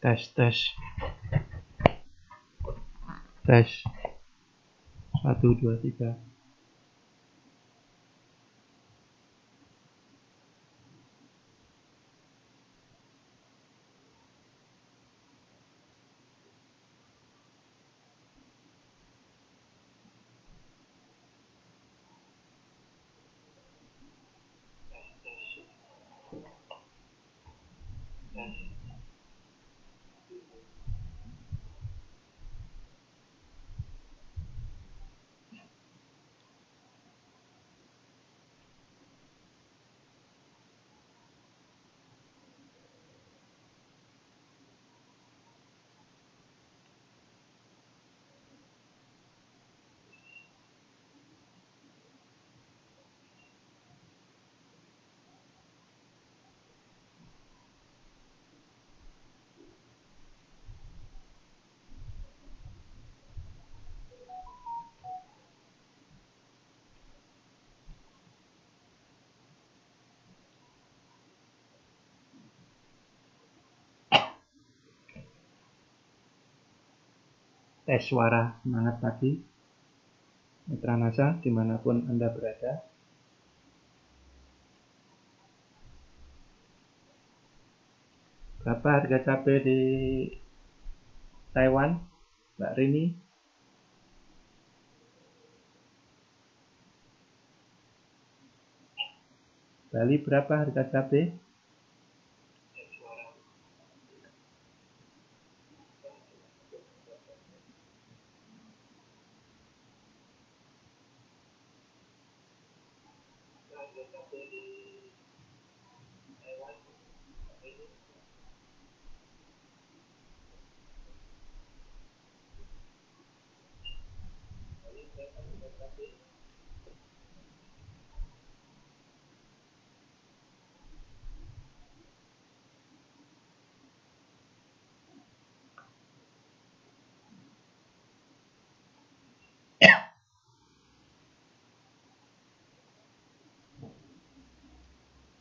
Tes tes tes 1 2 3. Tes suara semangat pagi, Mitra NASA dimanapun Anda berada. Berapa harga cabai di Taiwan, Mbak Rini? Bali berapa harga cabai?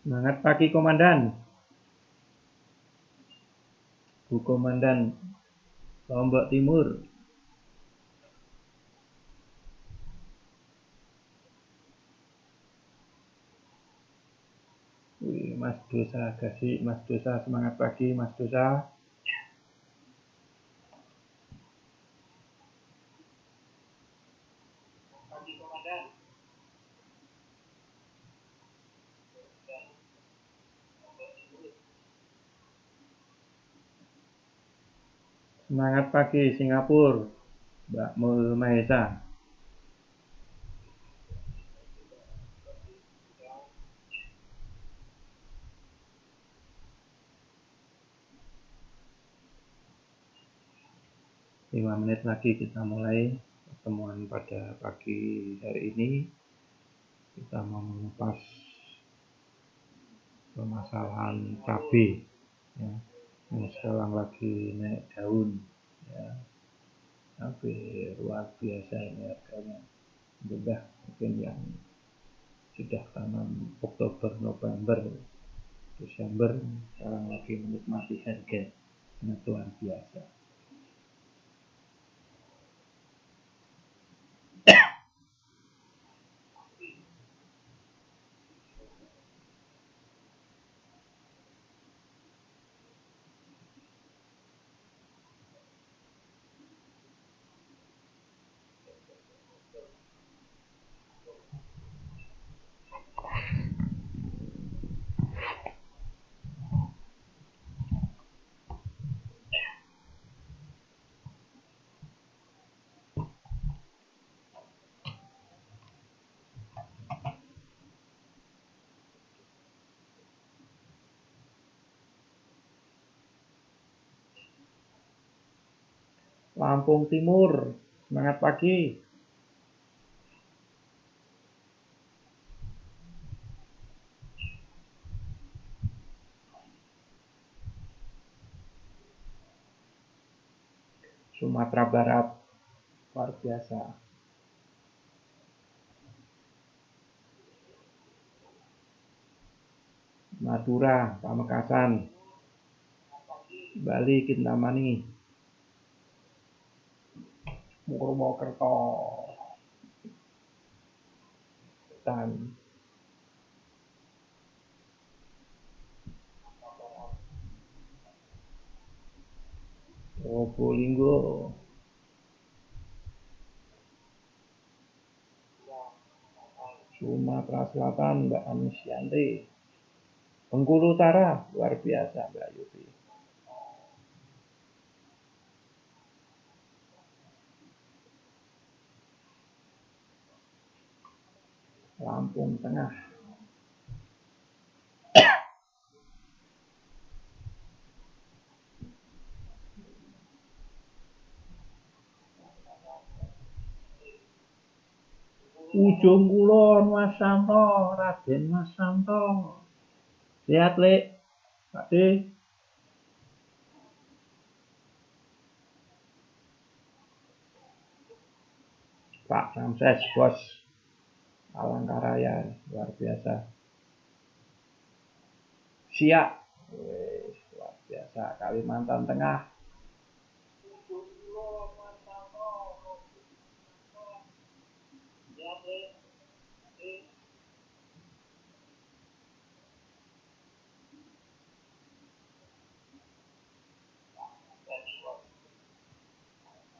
Semangat pagi Komandan. Bu Komandan Lombok Timur. Wih, Mas Dosa kasih Mas Dosa semangat pagi Mas Dosa. Pagi Komandan. Semangat pagi Singapura, Mbak Mul Mahesa. Lima menit lagi kita mulai pertemuan pada pagi hari ini. Kita mau mengupas permasalahan cabai ya, yang sekarang lagi naik daun ya. Cabai luar biasa ini harganya. Sudah mungkin yang sudah tanam Oktober, November, Desember sekarang lagi menikmati harga sangat luar biasa. Lampung Timur, semangat pagi. Sumatera Barat, luar biasa. Madura, Pamekasan. Bali Kintamani Purwokerto dan Probolinggo, Sumatera Selatan Mbak Anusianti, Bengkulu Utara luar biasa Mbak Yuti, Lampung Tengah, Ujung Kulon Mas Santo, Raden Mas Santo, lihat Lek, Pak D, Pak Samses Bos, Palangkaraya luar biasa, Siak, luar biasa, Kalimantan Tengah,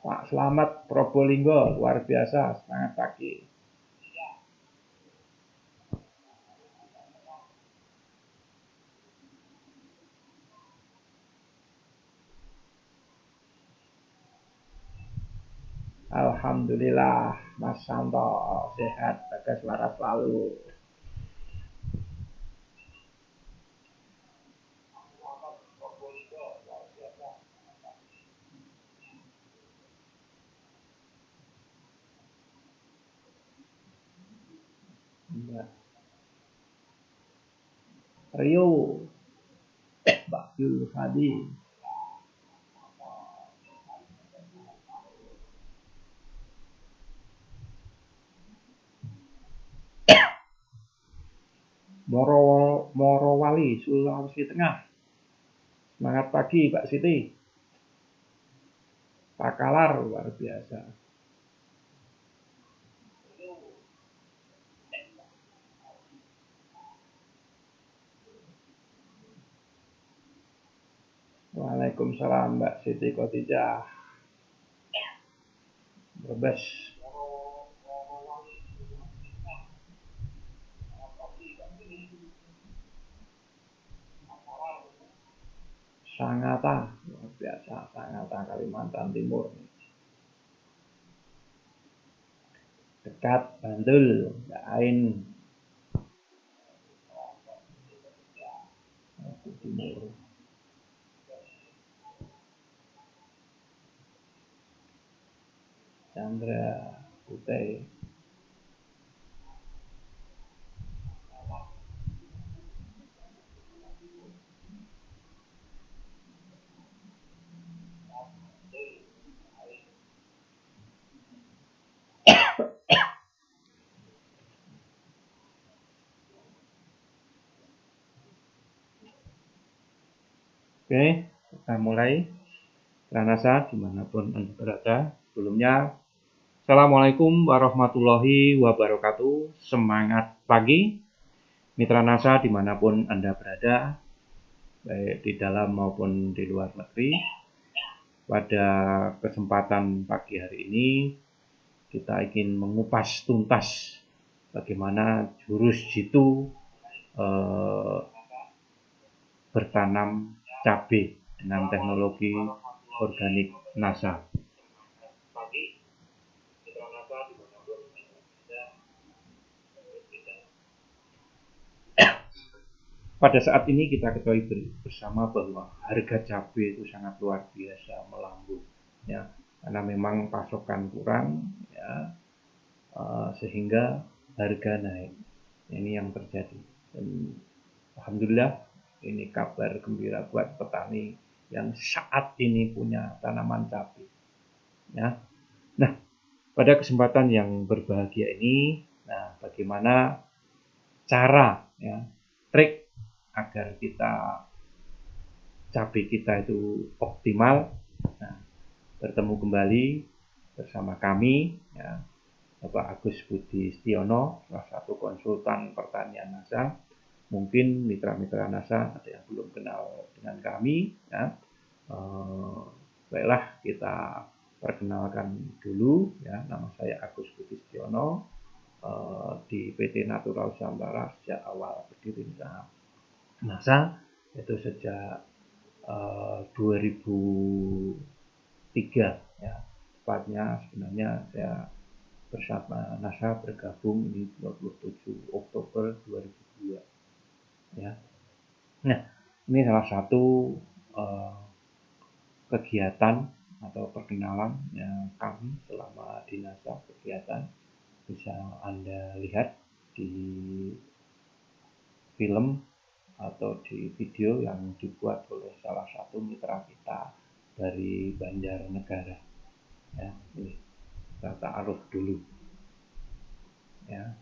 Pak Slamet Probolinggo luar biasa, semangat pagi. Alhamdulillah Mas Santo sehat, bagas waras selalu. Rio, Mbak Yul Hadi, Morowali, Sulawesi Tengah. Semangat pagi Pak Siti. Pakalar luar biasa. Waalaikumsalam Mbak Siti Khotijah. Brebes. Sangatta, luar biasa. Sangatta Kalimantan Timur. Dekat Bantul, Mbak Ain. Timur. Chandra Putih. Oke, kita mulai. Ranasa dimanapun Anda berada. Sebelumnya, Assalamualaikum warahmatullahi wabarakatuh. Semangat pagi, Mitra NASA dimanapun Anda berada, baik di dalam maupun di luar negeri. Pada kesempatan pagi hari ini, kita ingin mengupas tuntas bagaimana jurus jitu bertanam cabai dengan teknologi organik NASA. Pada saat ini kita ketahui bersama bahwa harga cabai itu sangat luar biasa melambung, ya, karena memang pasokan kurang, ya, sehingga harga naik. Ini yang terjadi. Dan alhamdulillah ini kabar gembira buat petani yang saat ini punya tanaman cabai. Ya. Nah, pada kesempatan yang berbahagia ini, nah bagaimana cara, ya, trik agar kita cabai kita itu optimal. Nah, bertemu kembali bersama kami, ya, Bapak Agus Budi Setiono, salah satu konsultan pertanian NASA. Mungkin mitra-mitra NASA ada yang belum kenal dengan kami, ya. Baiklah, kita perkenalkan dulu, ya. Nama saya Agus Budi Setiono, di PT Natural Nusantara sejak awal berdiri NASA, itu sejak 2003, ya. Tepatnya sebenarnya saya bersama NASA bergabung di 27 Oktober 2002, ya. Nah, ini salah satu kegiatan atau perkenalan yang kami selama di NASA. Kegiatan bisa Anda lihat di film atau di video yang dibuat oleh salah satu mitra kita dari Banjarnegara, ya. Ini kita ta'aruf dulu, ya.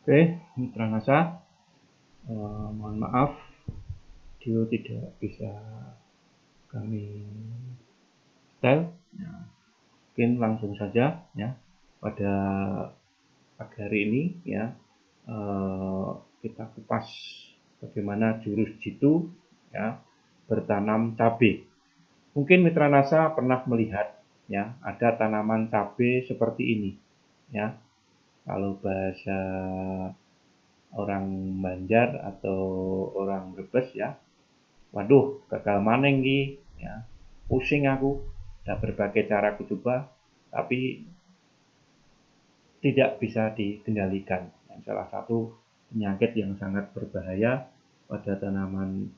Oke, mitra NASA, mohon maaf video tidak bisa kami setel, ya. Mungkin langsung saja, ya, pada pagi hari ini, ya, kita kupas bagaimana jurus jitu, ya, bertanam cabai. Mungkin mitra NASA pernah melihat, ya, ada tanaman cabai seperti ini, ya. Kalau bahasa orang Banjar atau orang Brebes, ya, waduh, gagal maning ki, ya, pusing aku, udah berbagai cara aku coba, tapi tidak bisa dikendalikan. Salah satu penyakit yang sangat berbahaya pada tanaman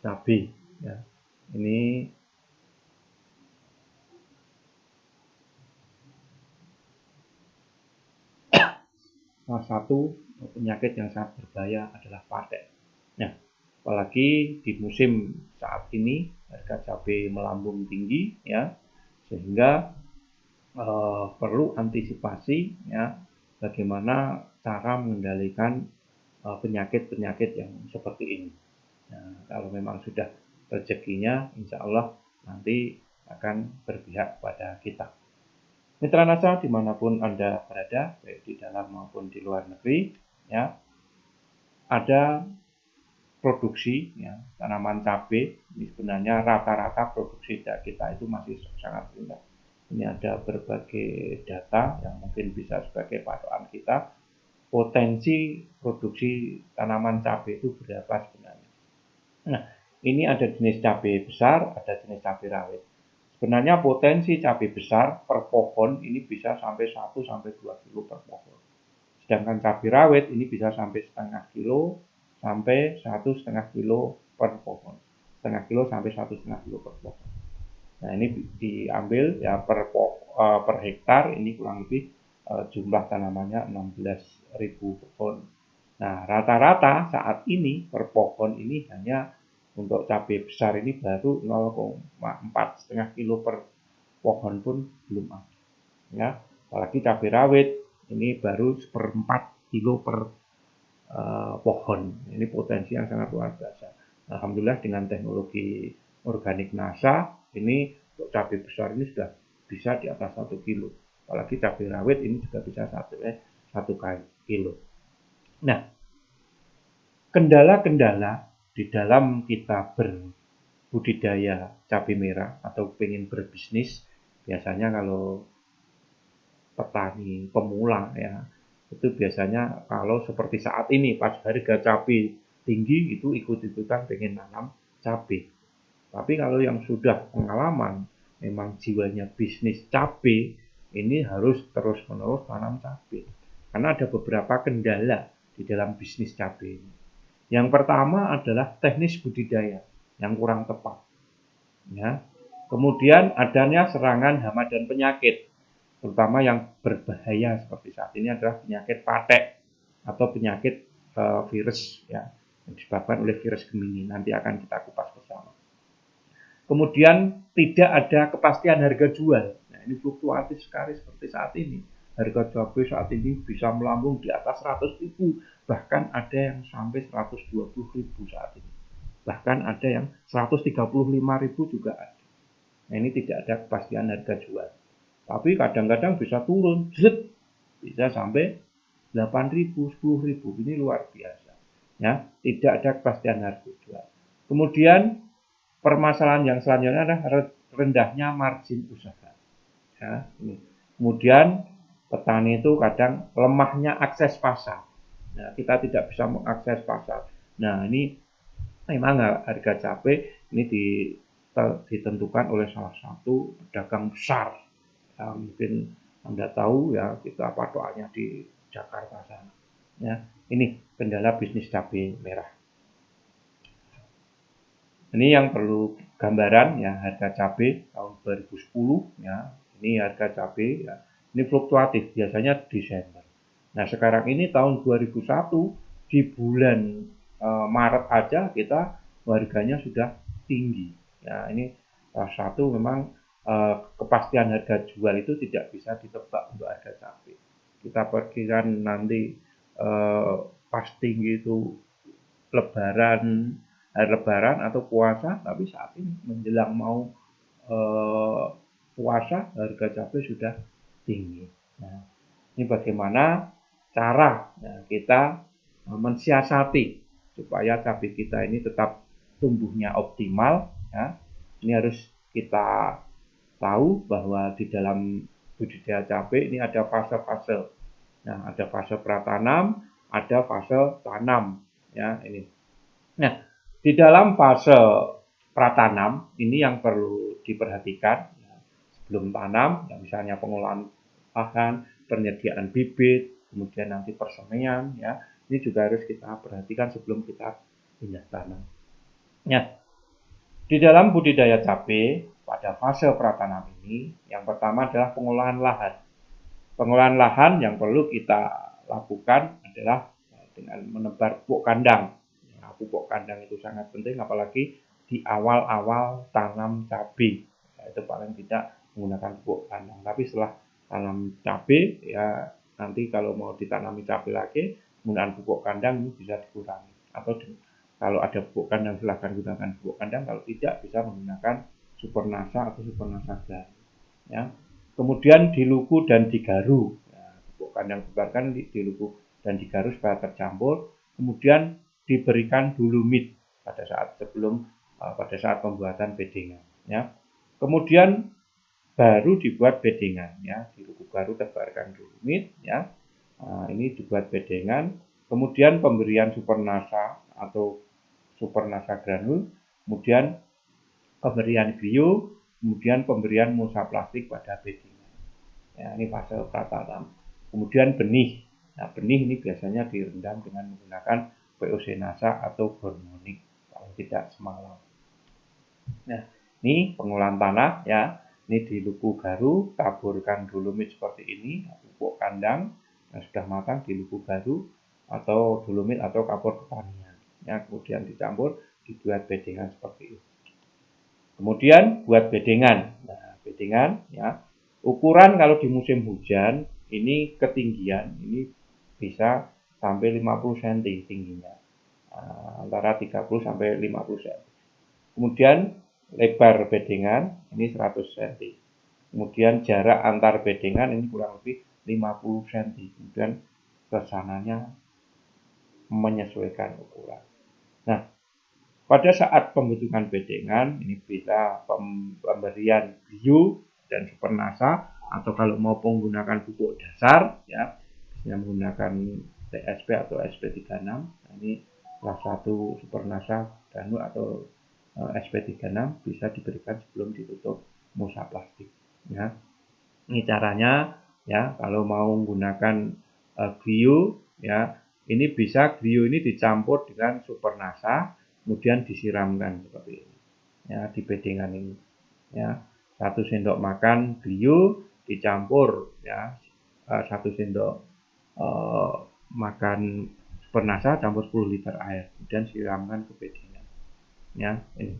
cabai ya. Ini salah satu penyakit yang sangat berbahaya adalah patek. Nah, apalagi di musim saat ini harga cabai melambung tinggi ya, sehingga perlu antisipasi ya, bagaimana cara mengendalikan penyakit-penyakit yang seperti ini. Nah, kalau memang sudah rezekinya, insya Allah nanti akan berpihak pada kita. Mitra Nasa dimanapun Anda berada, baik di dalam maupun di luar negeri, ya, ada produksi ya, tanaman cabai. Ini sebenarnya rata-rata produksi kita itu masih sangat rendah. Ini ada berbagai data yang mungkin bisa sebagai patokan kita. Potensi produksi tanaman cabai itu berapa sebenarnya. Nah, ini ada jenis cabai besar, ada jenis cabai rawit. Sebenarnya potensi cabai besar per pohon ini bisa sampai 1-2 kilo per pohon. Sedangkan cabai rawit ini bisa sampai setengah kilo sampai 1,5 kilo per pohon. Setengah kilo sampai 1,5 kilo per pohon. Nah, ini diambil ya per hektar ini kurang lebih jumlah tanamannya 16.000 pohon. Nah, rata-rata saat ini per pohon ini hanya untuk cabai besar ini baru 0,4 kilo per pohon pun belum ada. Ya, apalagi cabai rawit ini baru 1/4 kilo per pohon. Ini potensi yang sangat luar biasa. Alhamdulillah dengan teknologi organik NASA ini untuk cabai besar ini sudah bisa di atas 1 kilo. Apalagi cabai rawit ini juga bisa 1 kilo. Nah, kendala-kendala di dalam kita berbudidaya cabai merah atau pengen berbisnis, biasanya kalau petani pemula ya, itu biasanya kalau seperti saat ini pas harga cabai tinggi itu ikut-ikutan pengen nanam cabai. Tapi kalau yang sudah pengalaman, memang jiwanya bisnis cabai, ini harus terus-menerus tanam cabai. Karena ada beberapa kendala di dalam bisnis cabai ini. Yang pertama adalah teknis budidaya yang kurang tepat. Ya. Kemudian adanya serangan hama dan penyakit, terutama yang berbahaya seperti saat ini adalah penyakit patek atau penyakit virus ya, yang disebabkan oleh virus Gemini. Nanti akan kita kupas bersama. Kemudian tidak ada kepastian harga jual. Nah, ini fluktuatif sekali seperti saat ini. Harga cabai saat ini bisa melambung di atas 100.000, bahkan ada yang sampai 120.000 saat ini. Bahkan ada yang 135.000 juga ada. Nah, ini tidak ada kepastian harga jual. Tapi kadang-kadang bisa turun, bisa sampai 8.000, 10.000. Ini luar biasa. Ya, tidak ada kepastian harga jual. Kemudian permasalahan yang selanjutnya adalah rendahnya margin usaha. Ya, ini. Kemudian petani itu kadang lemahnya akses pasar. Nah, kita tidak bisa mengakses pasar. Nah, ini memang harga cabai ini ditentukan oleh salah satu pedagang besar. Ya, mungkin Anda tahu ya, kita patokannya di Jakarta sana. Ya, ini kendala bisnis cabai merah. Ini yang perlu gambaran ya, harga cabai tahun 2010 ya. Ini harga cabai ya. Ini fluktuatif, biasanya Desember. Nah, sekarang ini tahun 2001 di bulan Maret aja kita harganya sudah tinggi. Ya, ini salah satu memang kepastian harga jual itu tidak bisa ditebak untuk harga cabai. Kita perkirakan nanti pas tinggi itu lebaran, hari lebaran atau puasa, tapi saat ini menjelang mau puasa harga cabai sudah tinggi. Nah, ini bagaimana cara ya, kita mensiasati supaya cabai kita ini tetap tumbuhnya optimal. Ya. Ini harus kita tahu bahwa di dalam budidaya cabai ini ada fase-fase. Nah, ada fase pratanam, ada fase tanam. Ya, ini. Nah, di dalam fase pratanam ini yang perlu diperhatikan ya, sebelum tanam, ya, misalnya pengolahan lahan, penyediaan bibit, kemudian nanti persemaian, ya, Ini juga harus kita perhatikan sebelum kita pindah tanam. Ya, di dalam budidaya cabai pada fase pratanam ini, yang pertama adalah pengolahan lahan. Pengolahan lahan yang perlu kita lakukan adalah dengan menebar pupuk kandang. Nah, pupuk kandang itu sangat penting, apalagi di awal-awal tanam cabai. Nah, itu paling tidak menggunakan pupuk kandang. Tapi setelah tanam cabai, ya nanti kalau mau ditanami cabai lagi, penggunaan pupuk kandang ini bisa dikurangi. Atau kalau ada pupuk kandang silahkan gunakan pupuk kandang, kalau tidak bisa menggunakan Supernasa atau Supernasa Granul. Ya. Kemudian diluku dan digaru. Nah, pupuk kandang sebarkan diluku dan digaru supaya tercampur. Kemudian diberikan dolomit pada saat pembuatan bedengan. Ya. Kemudian baru dibuat bedengan. Ya, diluku baru tebarkan dolomit. Ya. Nah, ini dibuat bedengan. Kemudian pemberian Supernasa atau Supernasa Granul, kemudian pemberian bio, kemudian pemberian mulsa plastik pada bedengan. Ya, ini fase pratanam. Kemudian benih. Nah, benih ini biasanya direndam dengan menggunakan POC-Nasa atau hormonik, paling tidak semalam. Nah, ini pengolahan tanah ya. Ini di luku garu, taburkan dolomit seperti ini, pupuk kandang yang sudah matang di luku garu atau dolomit atau kapur pertanian. Ya, kemudian dicampur, dibuat bedengan seperti itu. Kemudian buat bedengan. Nah, bedengan ya. Ukuran kalau di musim hujan ini ketinggian ini bisa sampai 50 cm tingginya. Antara 30 sampai 50 cm. Kemudian lebar bedengan ini 100 cm. Kemudian jarak antar bedengan ini kurang lebih 50 cm. Kemudian kesananya menyesuaikan ukuran. Nah, pada saat pembentukan bedengan ini bisa pemberian bio dan Supernasa, atau kalau mau menggunakan pupuk dasar ya bisa menggunakan TSP atau SP36. Nah, ini salah satu Supernasa Granul atau SP36 bisa diberikan sebelum ditutup mulsa plastik ya. Ini caranya ya, kalau mau menggunakan bio ya, ini bisa bio ini dicampur dengan Supernasa, kemudian disiramkan seperti ini ya di bedengan ini ya. 1 sendok makan bio dicampur ya 1 sendok makan Supernasa campur 10 liter air, kemudian siramkan ke bedengan ya ini.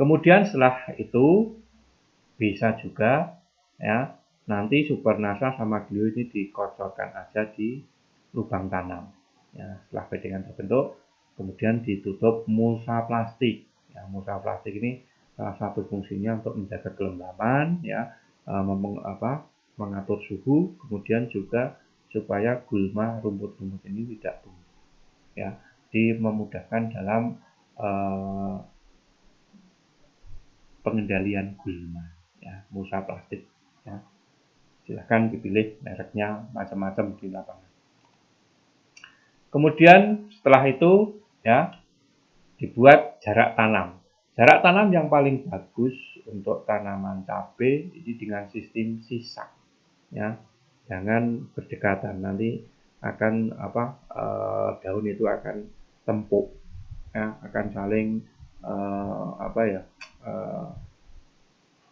Kemudian setelah itu bisa juga ya nanti Supernasa sama bio ini dikocorkan aja di lubang tanam ya. Setelah bedengan terbentuk, kemudian ditutup mulsa plastik ya. Mulsa plastik ini salah satu fungsinya untuk menjaga kelembapan ya, mengatur suhu, kemudian juga supaya gulma rumput-rumput ini tidak tumbuh ya, memudahkan dalam pengendalian gulma ya. Mulsa plastik ya, silahkan dipilih mereknya, macam-macam di lapangan. Kemudian setelah itu ya dibuat jarak tanam. Jarak tanam yang paling bagus untuk tanaman cabai ini dengan sistem sisak ya, jangan berdekatan, nanti akan daun itu akan tempuk ya, akan saling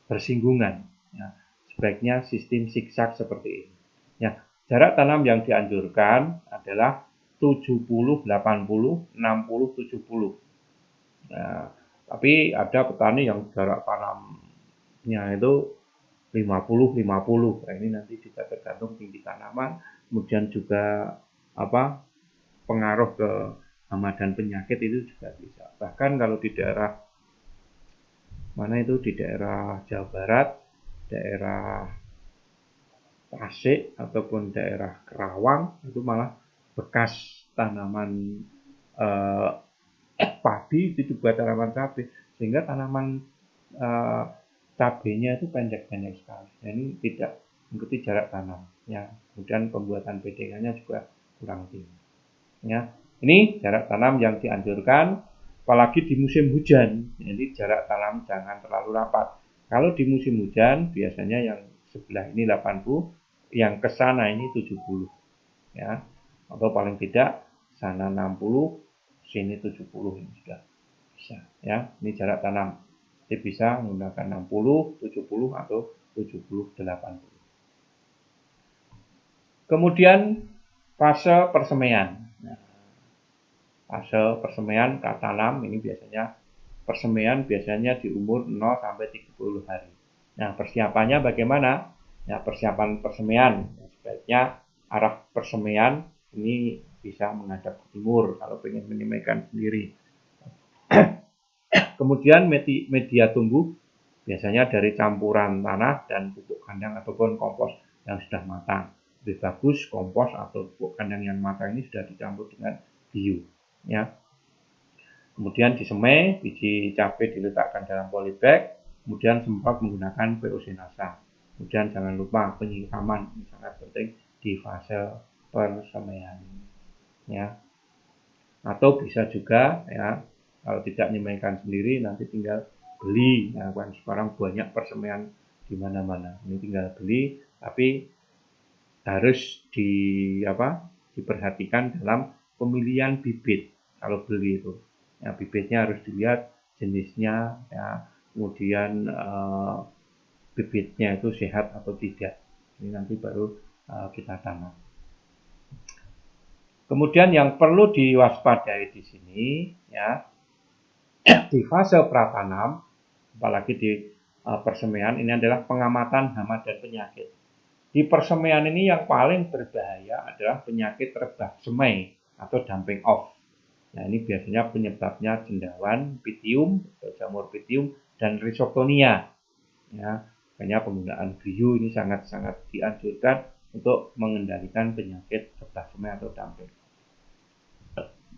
bersinggungan ya. Sebaiknya sistem zigzag seperti ini ya. Jarak tanam yang dianjurkan adalah 70 80 60 70. Nah, tapi ada petani yang jarak tanamnya itu 50 50. Nah, ini nanti juga tergantung tinggi tanaman, kemudian juga pengaruh ke hama dan penyakit itu juga bisa. Bahkan kalau di daerah di daerah Jawa Barat, daerah Tasik ataupun daerah Kerawang, itu malah bekas tanaman padi itu dibuat tanaman cabai, sehingga tanaman cabainya itu pendek-pendek sekali. Nah, ini tidak mengikuti jarak tanam ya. Kemudian pembuatan bedengannya juga kurang tinggi ya. Ini jarak tanam yang dianjurkan apalagi di musim hujan. Jadi jarak tanam jangan terlalu rapat. Kalau di musim hujan biasanya yang sebelah ini 80, yang ke sana ini 70 ya, atau paling tidak sana 60 sini 70 ini sudah bisa ya. Ini jarak tanam, jadi bisa menggunakan 60, 70 atau 70 80. Kemudian fase persemaian. Nah, fase persemaian tanam ini biasanya persemaian biasanya di umur 0 sampai 30 hari. Nah, persiapannya bagaimana? Ya, persiapan persemaian sebaiknya arah persemaian ini bisa menghadap ke timur kalau ingin menyemaikan sendiri. Kemudian media tumbuh biasanya dari campuran tanah dan pupuk kandang ataupun kompos yang sudah matang. Lebih bagus kompos atau pupuk kandang yang matang ini sudah dicampur dengan bio. Ya. Kemudian disemai, biji cabai diletakkan dalam polybag, kemudian semprot menggunakan POC-NASA. Kemudian jangan lupa penyiraman, ini sangat penting di fase persemaian. Ya. Atau bisa juga ya, kalau tidak menyemaikan sendiri nanti tinggal beli. Ya, kan sekarang banyak persemaian di mana-mana. Ini tinggal beli, tapi harus diperhatikan dalam pemilihan bibit kalau beli itu. Ya, bibitnya harus dilihat jenisnya, ya, kemudian bibitnya itu sehat atau tidak. Ini nanti baru kita tanam. Kemudian yang perlu diwaspadai di sini, ya, di fase pratanam, apalagi di persemaian, ini adalah pengamatan hama dan penyakit. Di persemaian ini yang paling berbahaya adalah penyakit rebah semai atau dumping off. Nah, ini biasanya penyebabnya cendawan, pitium, atau jamur pitium, dan rhizoctonia. Ya, makanya penggunaan bio ini sangat-sangat dianjurkan untuk mengendalikan penyakit rebah semai atau dumping.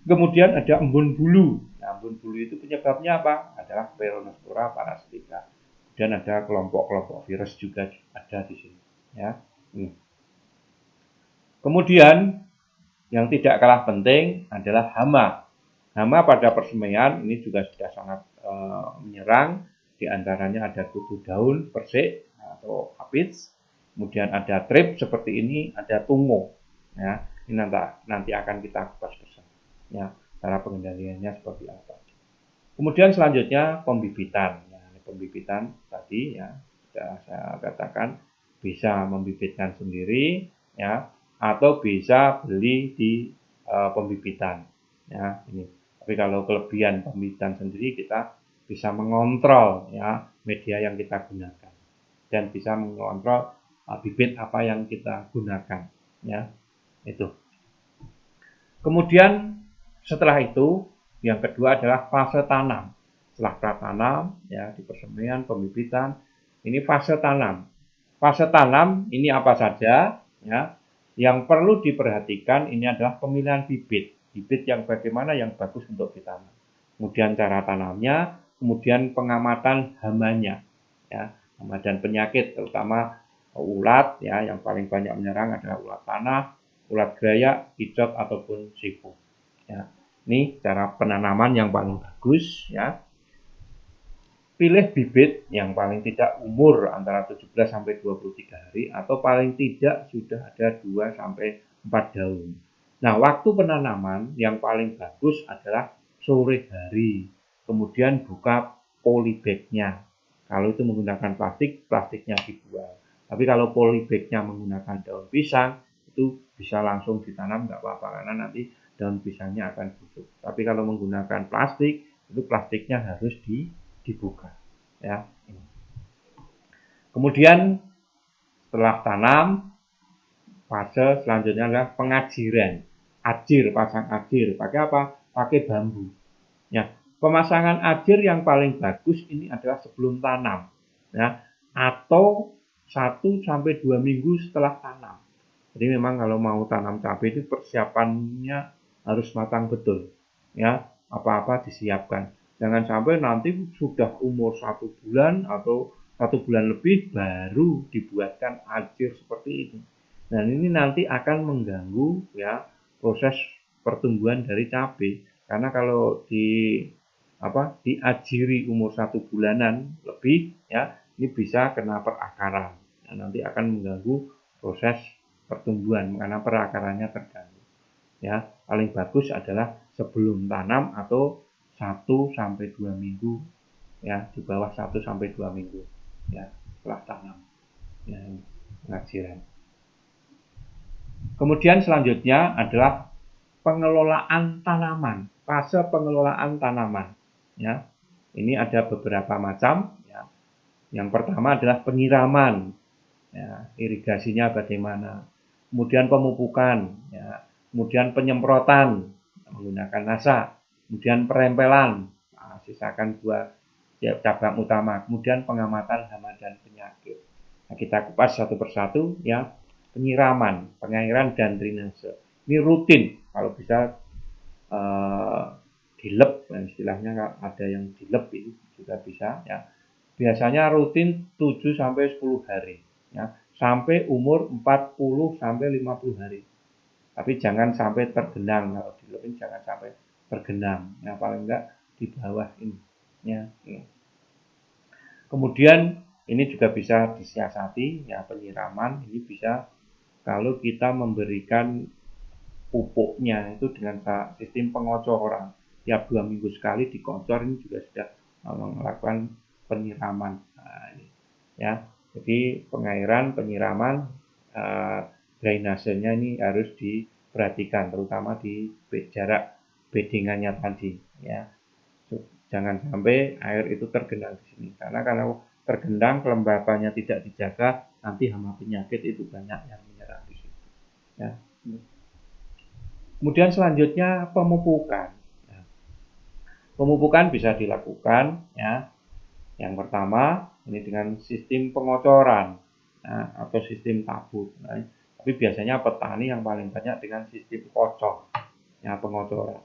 Kemudian ada embun bulu. Nah, embun bulu itu penyebabnya apa? Adalah Peronospora parasitica. Dan ada kelompok-kelompok virus juga ada di sini. Ya. Kemudian yang tidak kalah penting adalah hama. Hama pada persemaian ini juga sudah sangat menyerang. Di antaranya ada kutu daun, persik atau aphids. Kemudian ada trip seperti ini, ada tungo. Ya, ini nanti akan kita kupas bersama. Ya, cara pengendaliannya seperti apa. Kemudian selanjutnya pembibitan. Nah, pembibitan tadi ya sudah saya katakan bisa membibitkan sendiri ya atau bisa beli di pembibitan ya ini. Tapi kalau kelebihan pembibitan sendiri kita bisa mengontrol ya media yang kita gunakan dan bisa mengontrol bibit apa yang kita gunakan ya itu. Kemudian setelah itu yang kedua adalah fase tanam. Setelah pratanam ya di persemaian, pembibitan, ini fase tanam. Fase tanam ini apa saja ya? Yang perlu diperhatikan ini adalah pemilihan bibit. Bibit yang bagaimana yang bagus untuk ditanam. Kemudian cara tanamnya, kemudian pengamatan hamanya ya, hama dan penyakit terutama ulat ya yang paling banyak menyerang adalah ulat tanah, ulat gerayak, kicot ataupun siput. Ya. Ini cara penanaman yang paling bagus ya. Pilih bibit yang paling tidak umur antara 17 sampai 23 hari atau paling tidak sudah ada 2 sampai 4 daun. Nah, waktu penanaman yang paling bagus adalah sore hari. Kemudian buka polybagnya. Kalau itu menggunakan plastik, plastiknya dibuang. Tapi kalau polybagnya menggunakan daun pisang, itu bisa langsung ditanam nggak apa-apa karena nanti daun pisangnya akan busuk. Tapi kalau menggunakan plastik, itu plastiknya harus dibuka ya. Kemudian setelah tanam, fase selanjutnya adalah pengajiran. Ajir, pasang ajir. Pakai apa? Pakai bambu. Ya, pemasangan ajir yang paling bagus ini adalah sebelum tanam ya atau 1 sampai 2 minggu setelah tanam. Jadi memang kalau mau tanam cabai itu persiapannya harus matang betul. Ya, apa-apa disiapkan. Jangan sampai nanti sudah umur 1 bulan atau 1 bulan lebih baru dibuatkan ajir seperti ini. Dan ini nanti akan mengganggu ya proses pertumbuhan dari cabai. Karena kalau diajiri umur 1 bulanan lebih ya ini bisa kena perakaran. Nah, nanti akan mengganggu proses pertumbuhan karena perakarannya terganggu. Ya, paling bagus adalah sebelum tanam atau 1 sampai 2 minggu, ya, di bawah 1 sampai 2 minggu, ya, setelah tanam. Ya, ini pengajian. Kemudian selanjutnya adalah pengelolaan tanaman, fase pengelolaan tanaman. Ya, ini ada beberapa macam. Ya. Yang pertama adalah penyiraman, ya, irigasinya bagaimana. Kemudian pemupukan, ya. Kemudian penyemprotan menggunakan NASA. Kemudian perempelan, nah, sisakan 2 cabang utama. Kemudian pengamatan hama dan penyakit. Nah, kita kupas satu persatu, ya. Penyiraman, pengairan dan drainase. Ini rutin, kalau bisa dilep, istilahnya ada yang dilep itu juga bisa, ya. Biasanya rutin 7 sampai 10 hari, ya, sampai umur 40 sampai 50 hari. Tapi jangan sampai tergenang, kalau dilepin jangan sampai tergenang, ya, paling enggak di bawah ini, ya. Kemudian ini juga bisa disiasati, ya, penyiraman ini bisa kalau kita memberikan pupuknya itu dengan sistem pengocoran. Tiap 2 minggu sekali dikocor, ini juga sudah melakukan penyiraman. Nah, ini, ya. Jadi pengairan, penyiraman, drainasenya ini harus diperhatikan, terutama di jarak bedengannya tadi, ya. Jangan sampai air itu tergenang di sini, karena kalau tergenang kelembabannya tidak dijaga, nanti hama penyakit itu banyak yang menyerang di situ, ya. Kemudian selanjutnya pemupukan. Pemupukan bisa dilakukan, ya. Yang pertama ini dengan sistem pengocoran, nah, atau sistem tabur. Nah, tapi biasanya petani yang paling banyak dengan sistem kocor, ya, pengocoran.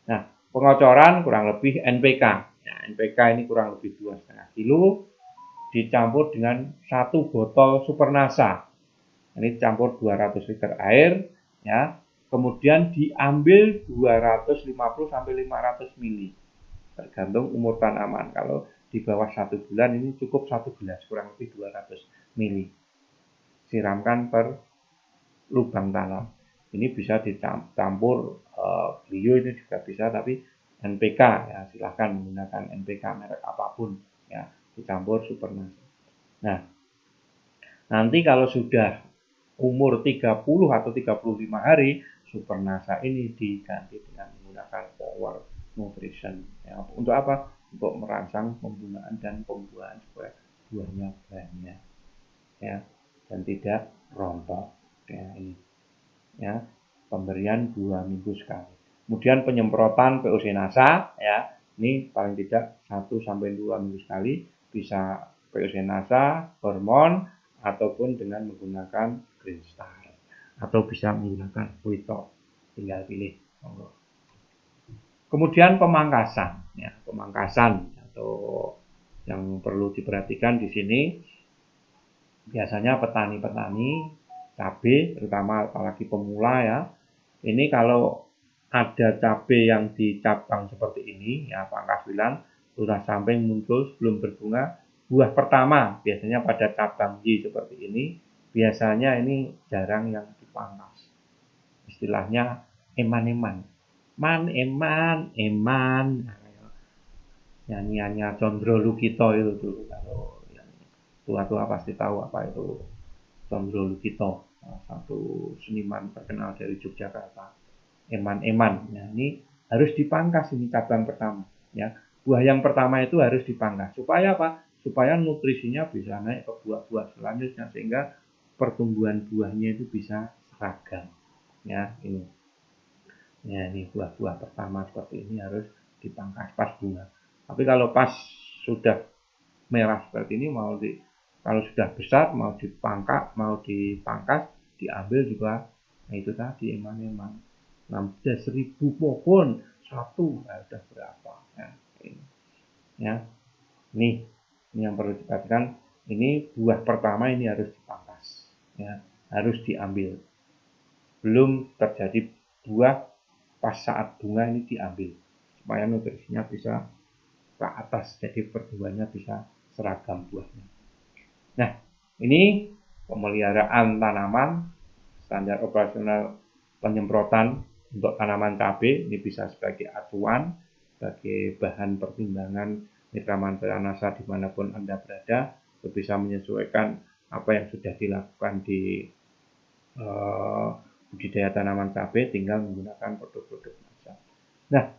Nah, pengocoran kurang lebih NPK. Nah, NPK ini kurang lebih 2,5 kilo dicampur dengan 1 botol Supernasa. Ini campur 200 liter air, ya. Kemudian diambil 250 sampai 500 ml. Tergantung umur tanaman. Kalau di bawah 1 bulan ini cukup 1 gelas, kurang lebih 200 ml. Siramkan per lubang tanam. Ini bisa dicampur bio, ini juga bisa, tapi NPK, ya, silahkan menggunakan NPK merek apapun, ya, dicampur Supernasa. Nah, nanti kalau sudah umur 30 atau 35 hari, Supernasa ini diganti dengan menggunakan Power Nutrition. Ya, untuk apa? Untuk merangsang pembungaan dan pembuahan supaya buahnya banyak, ya, dan tidak rontok. Ya, ini, ya, pemberian 2 minggu sekali. Kemudian penyemprotan POC NASA, ya, ini paling tidak 1 sampai 2 minggu sekali, bisa POC NASA, hormon, ataupun dengan menggunakan Green Star, atau bisa menggunakan Wito, tinggal pilih. Kemudian pemangkasan, ya, pemangkasan atau yang perlu diperhatikan di sini, biasanya petani-petani cabai, terutama apalagi pemula, ya, ini kalau ada cabai yang dicabang seperti ini, ya, pangkas wilan, sudah sampai muncul sebelum berbunga, buah pertama biasanya pada cabang Y seperti ini, biasanya ini jarang yang dipangkas. Istilahnya eman-eman. Man, eman. Nyanyiannya Condro Lukito itu dulu. Kalau yang tua-tua pasti tahu apa itu Condro Lukito, satu seniman terkenal dari Yogyakarta. Eman-eman. Nah, ini harus dipangkas, ini cabang pertama, ya. Buah yang pertama itu harus dipangkas. Supaya apa? Supaya nutrisinya bisa naik ke buah-buah selanjutnya, sehingga pertumbuhan buahnya itu bisa seragam. Ya, ini. Ya, ini buah-buah pertama seperti ini harus dipangkas pas bunga. Tapi kalau pas sudah merah seperti ini, kalau sudah besar mau dipangkas, diambil juga. Nah, itu tadi eman-eman. 16.000 pohon satu, nah, udah berapa? Ya, ini. Ya, ini yang perlu diperhatikan. Ini buah pertama ini harus dipangkas, ya, harus diambil. Belum terjadi buah pas saat bunga ini diambil, supaya nutrisinya bisa ke atas, jadi pertumbuhannya bisa seragam buahnya. Nah, ini pemeliharaan tanaman standar operasional penyemprotan untuk tanaman cabai ini bisa sebagai acuan, sebagai bahan pertimbangan mitra mantera NASA dimanapun Anda berada, untuk bisa menyesuaikan apa yang sudah dilakukan di budidaya tanaman cabai, tinggal menggunakan produk-produk NASA. Nah,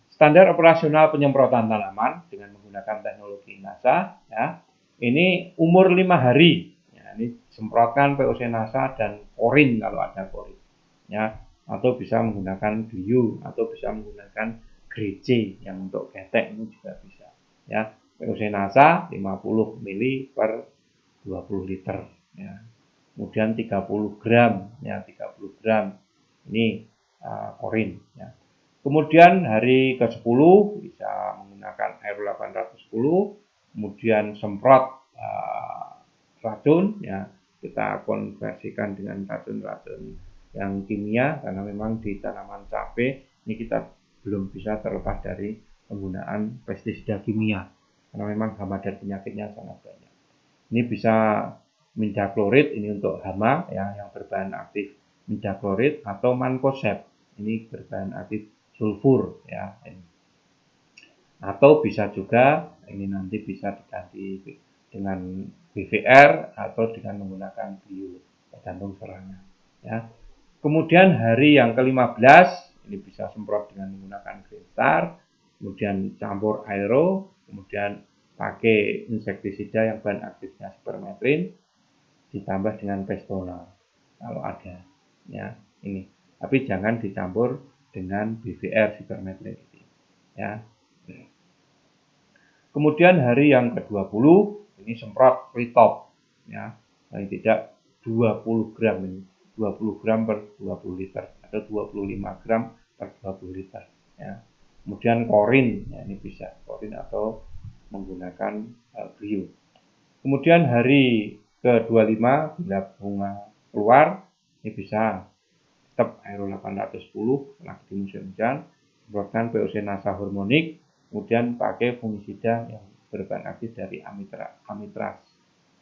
standar operasional penyemprotan tanaman dengan menggunakan teknologi NASA, ya, ini umur 5 hari. Ya, ini semprotkan VOC NASA dan korin kalau ada korin, ya, atau bisa menggunakan bio atau bisa menggunakan grece yang untuk ketek ini juga bisa. Ya, VOC NASA 50 ml per 20 liter. Ya. Kemudian 30 gram, ya 30 gram ini korin. Ya. Kemudian hari ke-10 bisa menggunakan Aero 810, kemudian semprot racun, ya kita konversikan dengan racun-racun yang kimia karena memang di tanaman cabai ini kita belum bisa terlepas dari penggunaan pestisida kimia karena memang hama dan penyakitnya sangat banyak. Ini bisa imidaclorid ini untuk hama ya yang berbahan aktif imidaclorid atau mancozeb ini berbahan aktif sulfur ya ini. Atau bisa juga ini nanti bisa diganti dengan BVR atau dengan menggunakan bio tergantung serangan ya. Kemudian hari yang ke-15 ini bisa semprot dengan menggunakan Green Star, kemudian campur aero, kemudian pakai insektisida yang bahan aktifnya spermetrin ditambah dengan Pestona kalau ada ya ini. Tapi jangan dicampur dengan BVR spermetrin ini ya. Kemudian hari yang ke-20 ini semprot Freetop ya. Paling tidak 20 gram ini. 20 gram per 20 liter atau 25 gram per 20 liter ya. Kemudian korin ya, ini bisa korin atau menggunakan bio. Kemudian hari ke-25 bila bunga keluar ini bisa tetap Aero 810 lagi di musim hujan, semprotkan VOC NASA hormonik, kemudian pakai fungisida yang berbahan aktif dari amitraz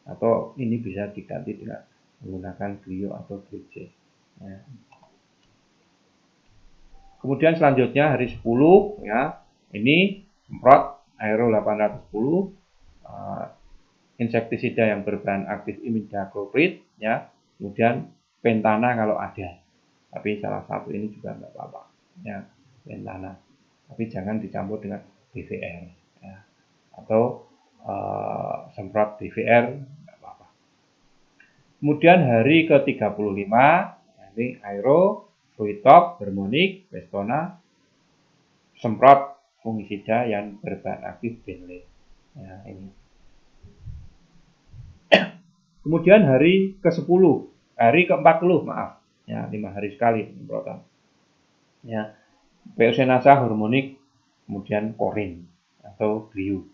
atau ini bisa diganti dengan menggunakan bio atau grece ya. Kemudian selanjutnya hari 10 ya ini semprot Aero 810 insektisida yang berbahan aktif imidacloprid ya, kemudian pentana kalau ada, tapi salah satu ini juga enggak apa-apa ya, pentana, tapi jangan dicampur dengan BVR ya, atau semprot BVR enggak apa-apa. Kemudian hari ke-35 ini Aero, Freetop, Harmonic, Pestona, semprot fungisida yang berbahan aktif benlate ya ini. Kemudian hari ke-10, hari ke-40 maaf, ya 5 hari sekali semprotan. Ya, VOC NASA hormonik, kemudian korin atau bio.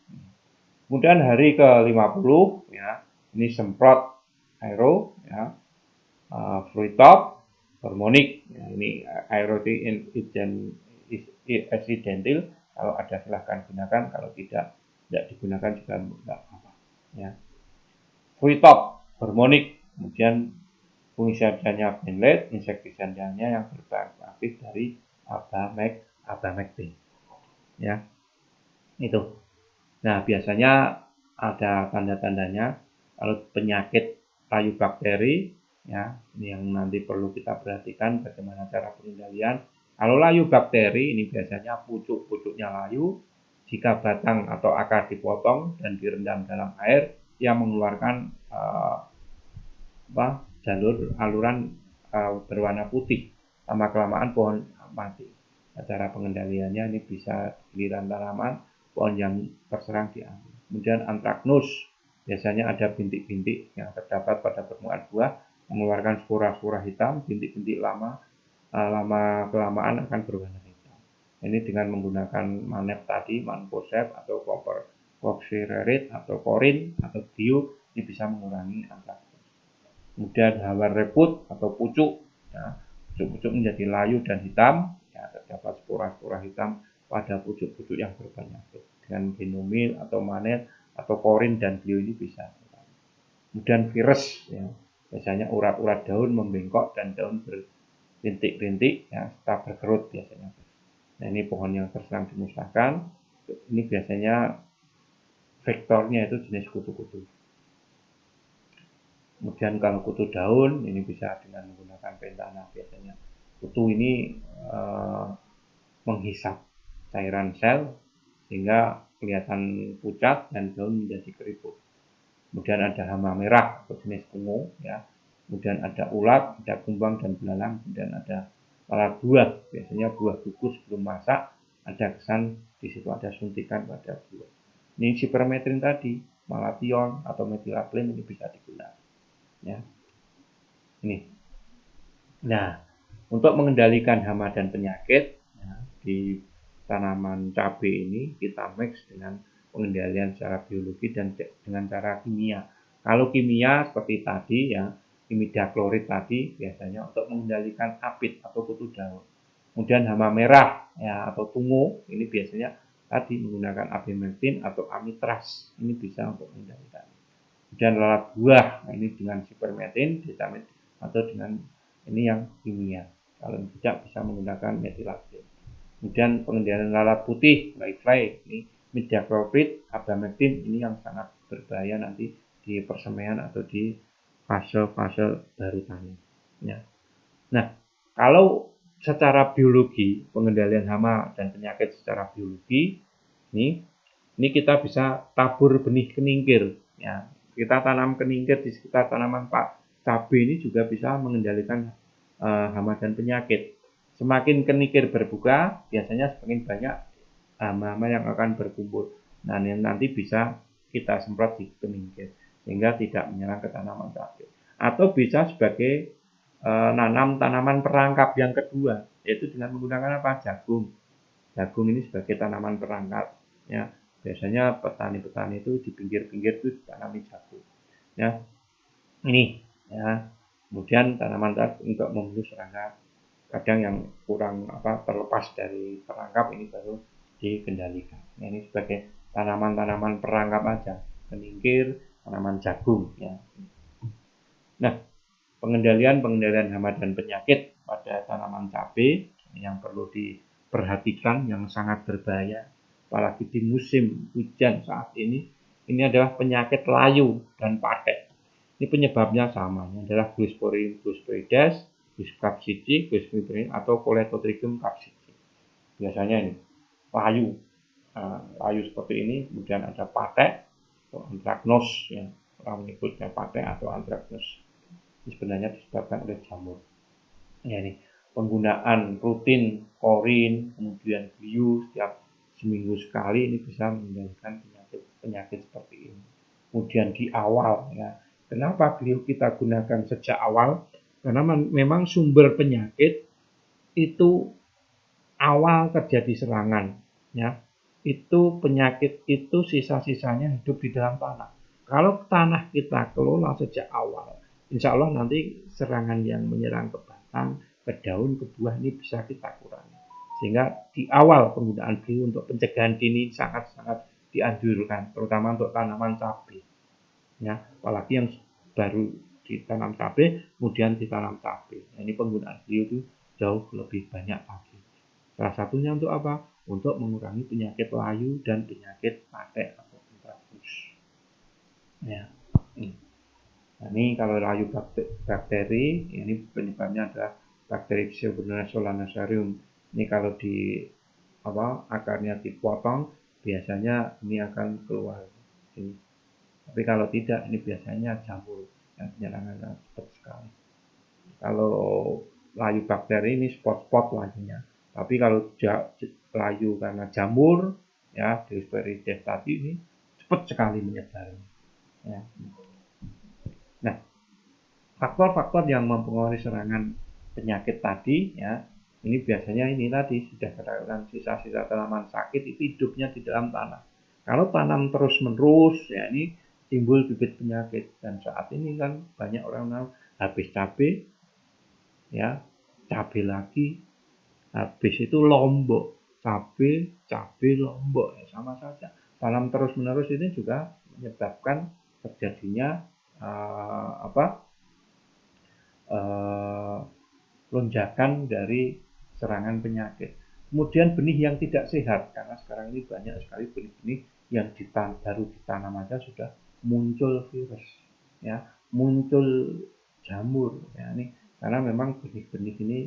Kemudian hari ke-50 ya, ini semprot aero ya, Freetop, hormonik, ya, ini aero accidental, kalau ada silahkan gunakan, kalau tidak digunakan juga tidak apa-apa. Ya. Freetop hormonik, kemudian fungisidanya benlate, insektisidanya yang berbahan aktif dari abamectin. Ya, itu. Nah, biasanya ada tanda-tandanya kalau penyakit layu bakteri, ya, ini yang nanti perlu kita perhatikan bagaimana cara pengendalian. Kalau layu bakteri ini biasanya pucuk-pucuknya layu, jika batang atau akar dipotong dan direndam dalam air, yang mengeluarkan jalur aluran berwarna putih, lama kelamaan pohon mati. Cara pengendaliannya ini bisa giliran tanaman pohon yang terserang diambil. Kemudian antraknus, biasanya ada bintik-bintik yang terdapat pada permukaan buah mengeluarkan spora-spora hitam, bintik-bintik lama kelamaan akan berwarna hitam. Ini dengan menggunakan manep tadi, mancozeb atau copper-oxyreate atau korin atau bio, ini bisa mengurangi antraknus. Kemudian hawar reput atau pucuk, ya, pucuk-pucuk menjadi layu dan hitam, ya, terdapat spora-spora hitam pada pucuk-pucuk yang berpenyakit. Dengan genomil atau manet atau korin dan bio ini bisa. Kemudian virus, ya, Biasanya urat-urat daun membengkok dan daun berrintik-rintik, ya, serta berkerut biasanya. Nah, ini pohon yang terserang dimusnahkan. Ini biasanya vektornya itu jenis kutu-kutu. Kemudian kalau kutu daun, ini bisa dengan menggunakan pentana biasanya. Kutu ini menghisap cairan sel sehingga kelihatan pucat dan daun menjadi keriput. Kemudian ada hama merah atau jenis ungu, ya. Kemudian ada ulat, ada kumbang dan belalang, kemudian ada lalat buah. Biasanya buah kukus belum masak, ada kesan di situ ada suntikan pada buah. Ini sipermetrin tadi, malation atau metilaklin ini bisa digunakan. Ya. Ini. Nah, untuk mengendalikan hama dan penyakit, ya, di tanaman cabai ini kita mix dengan pengendalian secara biologi dan dengan cara kimia. Kalau kimia seperti tadi, ya, imidaklorid tadi biasanya untuk mengendalikan apit atau kutu daun. Kemudian hama merah, ya, atau tungu ini biasanya tadi menggunakan abimectin atau amitraz. Ini bisa untuk mengendalikan. Kemudian lalat buah, nah ini dengan sipermetin, ditamid atau dengan ini yang kimia. Kalau tidak bisa menggunakan metilaklin. Kemudian pengendalian lalat putih, whitefly, ini imidacloprid, abamectin, ini yang sangat berbahaya nanti di persemaian atau di fase-fase baru tani. Ya. Nah, kalau secara biologi, pengendalian hama dan penyakit secara biologi, ini kita bisa tabur benih keningkir. Ya, kita tanam keningkir di sekitar tanaman cabai ini juga bisa mengendalikan hama dan penyakit. Semakin keningkir berbuka, biasanya semakin banyak hama-hama yang akan berkumpul. Nah, ini nanti bisa kita semprot di keningkir sehingga tidak menyerang ke tanaman cabai. Atau bisa sebagai nanam tanaman perangkap yang kedua, yaitu dengan menggunakan apa? Jagung. Jagung ini sebagai tanaman perangkap. Ya, biasanya petani-petani itu di pinggir-pinggir itu ditanami jagung. Ya, ini, ya. Kemudian tanaman untuk memenuhi serangga kadang yang kurang terlepas dari perangkap ini baru dikendalikan. Nah, ini sebagai tanaman-tanaman perangkap aja, keningkir, tanaman jagung, ya. Nah, pengendalian hama dan penyakit pada tanaman cabai yang perlu diperhatikan, yang sangat berbahaya apalagi di musim hujan saat ini adalah penyakit layu dan patek. Ini penyebabnya sama, ini adalah Glyphosphorium glyphosphorides, Glyphosphorium capsicum atau Colletotrichum capsicum. Biasanya ini layu, layu seperti ini, kemudian ada patek atau anthracnose, ya, orang menyebutnya patek atau anthracnose. Ini sebenarnya disebabkan oleh jamur. Ya, ini penggunaan rutin korin, kemudian biu setiap seminggu sekali ini bisa mengendalikan penyakit seperti ini. Kemudian di awal, ya, kenapa biu kita gunakan sejak awal? Karena memang sumber penyakit itu awal terjadi serangan, ya, itu penyakit itu sisa-sisanya hidup di dalam tanah. Kalau tanah kita kelola sejak awal, insya Allah nanti serangan yang menyerang ke batang, ke daun, ke buah ini bisa kita kurangi. Sehingga di awal penggunaan bio untuk pencegahan dini sangat-sangat dianjurkan, terutama untuk tanaman cabai. Ya, apalagi yang baru ditanam cabai, kemudian ditanam cabai. Nah, ini penggunaan bio itu jauh lebih banyak lagi. Salah satunya untuk apa? Untuk mengurangi penyakit layu dan penyakit patek atau antraks. Ya. Nah, ini kalau layu bakteri, ini penyebabnya adalah bakteri Pseudomonas solanacarium. Ini kalau di akarnya dipotong, biasanya ini akan keluar ini. Tapi kalau tidak, ini biasanya jamur yang penyerangannya cepat sekali. Kalau layu bakteri ini spot-spot layunya. Tapi kalau layu karena jamur, ya, Glyphosphorides tadi ini cepat sekali menyebar. Ya. Nah, faktor-faktor yang mempengaruhi serangan penyakit tadi, ya, ini biasanya ini tadi sudah katakan sisa-sisa tanaman sakit itu hidupnya di dalam tanah. Kalau tanam terus-menerus, ya, ini timbul bibit penyakit. Dan saat ini kan banyak orang habis cabai, ya, cabai lagi, habis itu lombok, cabai lombok, ya, sama saja. Tanam terus-menerus ini juga menyebabkan terjadinya lonjakan dari serangan penyakit. Kemudian benih yang tidak sehat, karena sekarang ini banyak sekali benih-benih yang baru ditanam aja sudah muncul virus, ya, muncul jamur, ya, ini karena memang benih-benih ini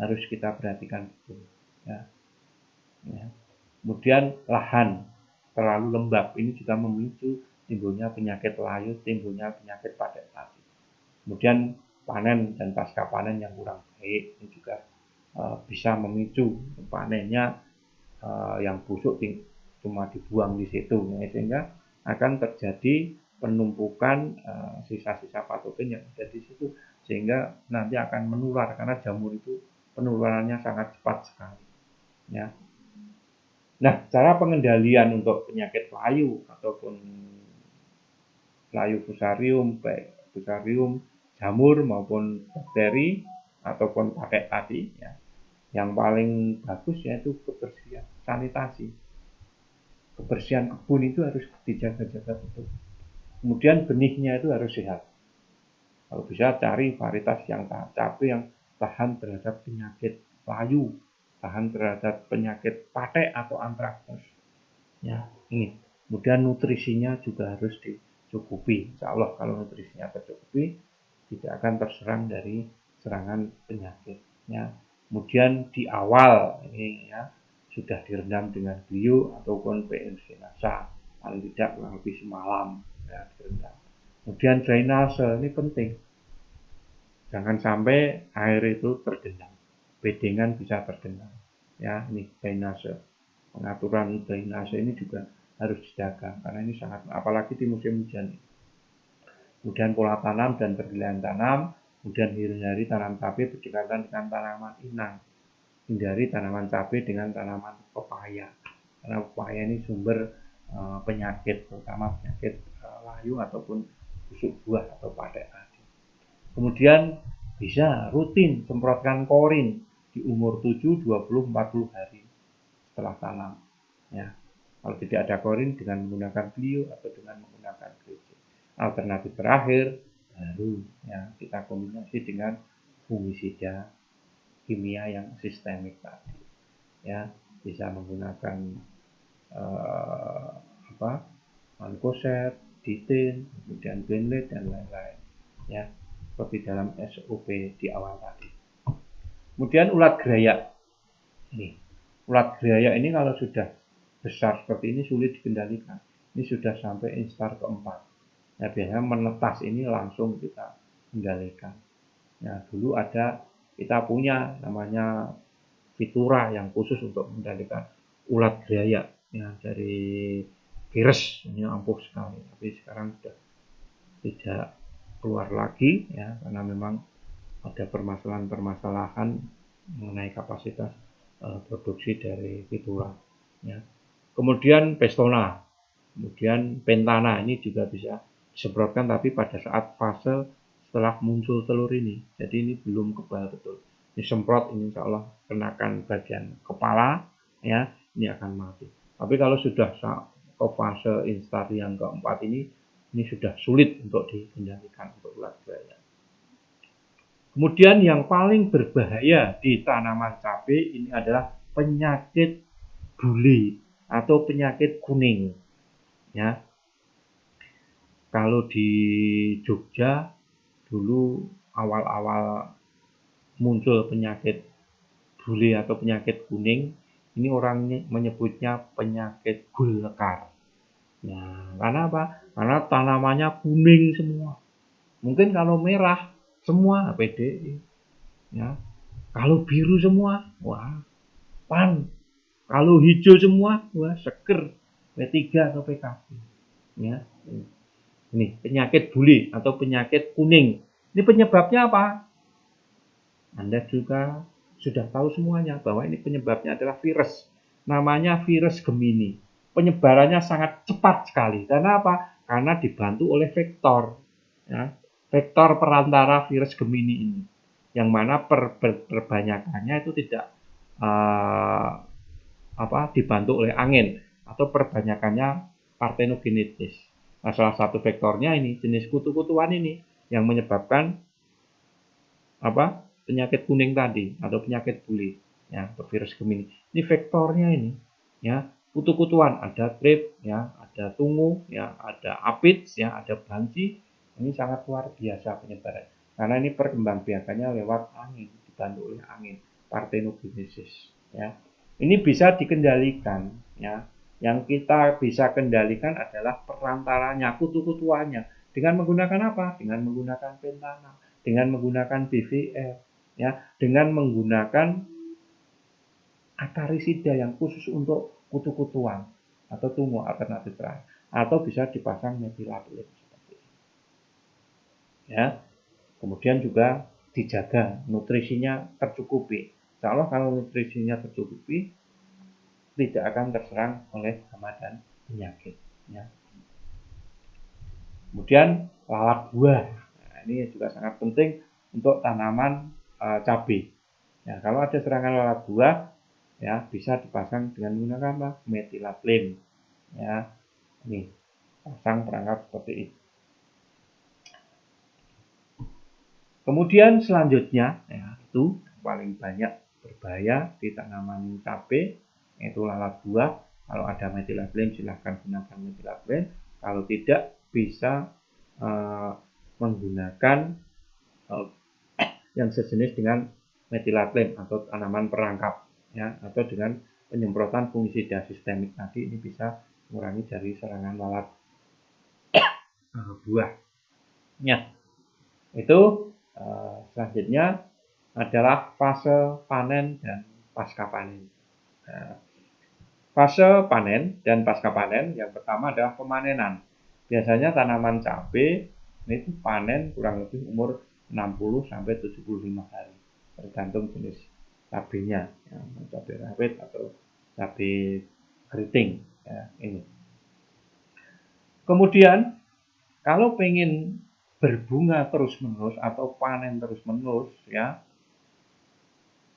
harus kita perhatikan betul, ya. Ya. Kemudian lahan terlalu lembab ini juga memicu timbulnya penyakit layu, timbulnya penyakit padat padi. Kemudian panen dan pasca panen yang kurang baik ini juga bisa memicu panennya yang busuk cuma dibuang di situ, ya, sehingga akan terjadi penumpukan sisa-sisa patogen yang ada di situ, sehingga nanti akan menular karena jamur itu penularannya sangat cepat sekali, ya. Nah, cara pengendalian untuk penyakit layu ataupun layu fusarium, baik fusarium, jamur maupun bakteri ataupun pakai tadi, ya. Yang paling bagus yaitu kebersihan, sanitasi. Kebersihan kebun itu harus dijaga-jaga betul. Kemudian benihnya itu harus sehat. Kalau bisa cari varietas yang cabai yang tahan terhadap penyakit layu, tahan terhadap penyakit patek atau antraknus. Ya, ini. Kemudian nutrisinya juga harus dicukupi. Insya Allah kalau nutrisinya tercukupi, tidak akan terserang dari serangan penyakit. Ya. Kemudian di awal ini, ya, sudah direndam dengan bio ataupun PNC nasa, paling tidak kurang lebih semalam, ya, direndam. Kemudian drainase ini penting. Jangan sampai air itu tergenang. Bedengan bisa tergenang. Ya, ini drainase. Pengaturan drainase ini juga harus dijaga karena ini sangat, apalagi di musim hujan. Kemudian pola tanam dan pergiliran tanam, kemudian hindari tanam cabai berdekatan dengan tanaman inang. Hindari tanaman cabai dengan tanaman pepaya. Karena pepaya ini sumber penyakit, terutama penyakit layu ataupun busuk buah atau patek tadi. Kemudian bisa rutin semprotkan klorin di umur 7, 20, 40 hari setelah tanam. Ya. Kalau tidak ada klorin dengan menggunakan bio atau dengan menggunakan glycerin. Alternatif terakhir baru, ya, kita kombinasi dengan fungisida kimia yang sistemik tadi. Ya, bisa menggunakan mancozeb, ditin, kemudian benlate dan lain-lain. Ya, seperti dalam SOP di awal tadi. Kemudian ulat gerayak. Ini, ulat gerayak ini kalau sudah besar seperti ini sulit dikendalikan. Ini sudah sampai instar keempat. Ya, biasanya menetas ini langsung kita kendalikan. Ya, dulu ada kita punya namanya Fitura yang khusus untuk mengendalikan ulat gerayak, ya, dari virus ini ampuh sekali. Tapi sekarang sudah tidak keluar lagi, ya, karena memang ada permasalahan-permasalahan mengenai kapasitas produksi dari Fitura. Ya. Kemudian Pestona, kemudian Pentana ini juga bisa disemprotkan tapi pada saat fase setelah muncul telur ini. Jadi ini belum kebal betul. Disemprot ini insya Allah kenakan bagian kepala, ya, ini akan mati. Tapi kalau sudah ke fase instar yang keempat ini sudah sulit untuk dikendalikan untuk ulat gerayak. Kemudian yang paling berbahaya di tanaman cabai ini adalah penyakit bule atau penyakit kuning. Ya, kalau di Jogja dulu awal-awal muncul penyakit bule atau penyakit kuning, ini orang menyebutnya penyakit gul lekar. Nah, karena apa? Karena tanamannya kuning semua. Mungkin kalau merah semua PDI, ya. Kalau biru semua, wah, PAN. Kalau hijau semua, wah, seger, P3 atau PKB. Ya. Ini penyakit bule atau penyakit kuning. Ini penyebabnya apa? Anda juga sudah tahu semuanya bahwa ini penyebabnya adalah virus. Namanya virus Gemini. Penyebarannya sangat cepat sekali. Karena apa? Karena dibantu oleh vektor. Ya. Vektor perantara virus Gemini ini. Yang mana perbanyakannya itu tidak dibantu oleh angin. Atau perbanyakannya partenogenetis. Nah, salah satu vektornya ini, jenis kutu-kutuan ini, yang menyebabkan penyakit kuning tadi atau penyakit buli ya, atau virus Gemini. Ini vektornya ini ya, kutu-kutuan, ada trip ya, ada tungu ya, ada aphids ya, ada banci. Ini sangat luar biasa penyebaran. Karena ini perkembangbiakannya lewat angin, dibantu oleh angin, parthenogenesis ya. Ini bisa dikendalikan ya. Yang kita bisa kendalikan adalah perantaranya, kutu-kutuannya. Dengan menggunakan apa? Dengan menggunakan pentana, dengan menggunakan BVF, ya, dengan menggunakan akarisida yang khusus untuk kutu-kutuan atau tumor alternatif terakhir, atau bisa dipasang metilapilim seperti ini. Ya, kemudian juga dijaga nutrisinya tercukupi. Insya kalau nutrisinya tercukupi, tidak akan terserang oleh hama dan penyakit. Ya. Kemudian lalat buah. Nah, ini juga sangat penting untuk tanaman cabai. Ya, kalau ada serangan lalat buah, ya bisa dipasang dengan menggunakan apa? Metilapilim. Ya, ini pasang perangkap seperti ini. Kemudian selanjutnya, ya, itu paling banyak berbahaya di tanaman cabai, yaitu lalat buah. Kalau ada metilapilim silahkan gunakan metilapilim. Kalau tidak bisa menggunakan yang sejenis dengan metilapilim atau tanaman perangkap ya, atau dengan penyemprotan fungisida sistemik tadi, ini bisa mengurangi dari serangan lalat buah. Ya, itu selanjutnya adalah fase panen dan pasca panen. Nah, fase panen dan pasca panen yang pertama adalah pemanenan. Biasanya tanaman cabai ini panen kurang lebih umur 60 sampai 75 hari, tergantung jenis cabainya, ya, cabai rawit atau cabai keriting ya, ini. Kemudian kalau pengen berbunga terus-menerus atau panen terus-menerus ya,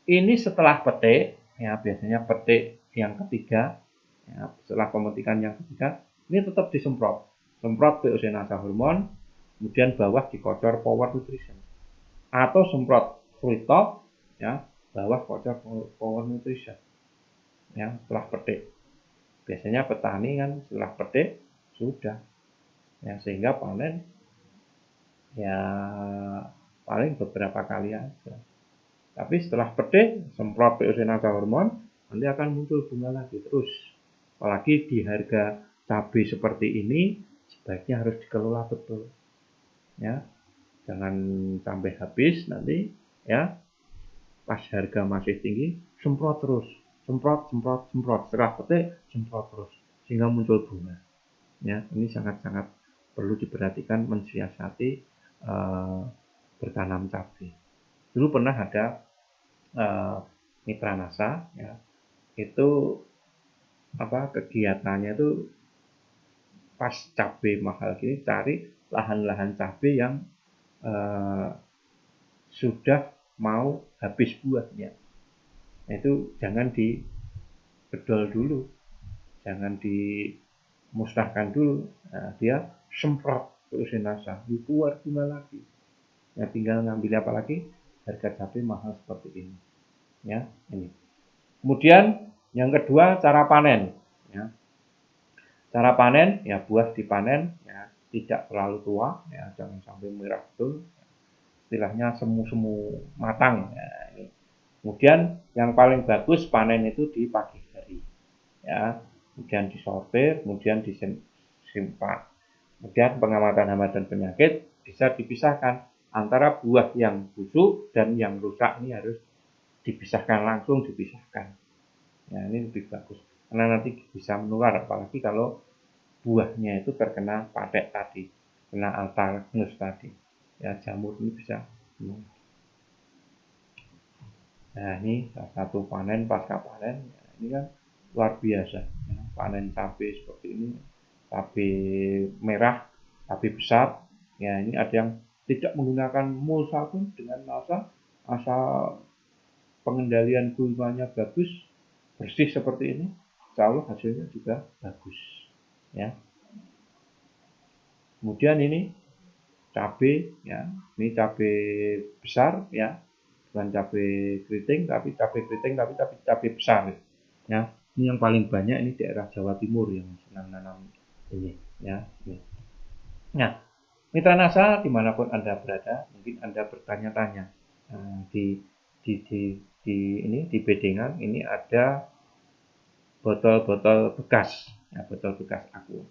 ini setelah petik ya, biasanya petik yang ketiga ya, setelah pemetikan yang ketiga ini tetap disemprot, semprot P-oxynasa hormon, kemudian bawah dikocor power nutrition atau semprot fruit top ya, bawah kocor power nutrition ya, setelah petik. Biasanya petani kan setelah petik sudah ya, sehingga panen ya paling beberapa kali aja. Tapi setelah petik semprot P-oxynasa hormon, nanti akan muncul bunga lagi terus. Apalagi di harga cabai seperti ini, sebaiknya harus dikelola betul ya, jangan sampai habis nanti ya. Pas harga masih tinggi, semprot terus, semprot. Setelah petik, semprot terus, sehingga muncul bunga. Ya, ini sangat-sangat perlu diperhatikan mensiasati bertanam cabai. Dulu pernah ada mitra NASA, ya, itu kegiatannya itu pas cabai mahal gini, cari lahan-lahan cabai yang sudah mau habis buahnya. Nah, itu jangan dibedol dulu, jangan dimusnahkan dulu. Nah, dia semprot P-oxynasa, keluar bunga lagi. Ya, tinggal ngambil apa lagi? Harga cabai mahal seperti ini. Ya, ini. Kemudian yang kedua, cara panen. Ya. Cara panen, ya buah dipanen, ya tidak terlalu tua, ya jangan sampai merah betul. Istilahnya semu-semu matang. Ya, ini. Kemudian yang paling bagus panen itu di pagi hari, ya. Kemudian disortir, kemudian disimpan. Kemudian pengamatan hama dan penyakit bisa dipisahkan antara buah yang busuk dan yang rusak, ini harus dipisahkan, langsung dipisahkan. Ya, ini lebih bagus karena nanti bisa menular, apalagi kalau buahnya itu terkena patek tadi, kena anthracnose tadi. Ya, jamur ini bisa menular. Nah, ini salah satu panen pasca panen. Ya, ini kan luar biasa. Ya, panen cabai seperti ini, cabai merah, cabai besar. Ya, ini ada yang tidak menggunakan mulsa pun dengan asal pengendalian gulmanya bagus, bersih seperti ini, insya Allah hasilnya juga bagus. Ya. Kemudian ini cabai ya, ini cabai besar ya, bukan cabai keriting tapi cabai besar ya. Ini yang paling banyak ini daerah Jawa Timur yang senang nanam ini ya. Nah, mitra NASA dimanapun Anda berada, mungkin Anda bertanya-tanya di ini di bedengan ini ada botol-botol bekas, ya, botol bekas aqua.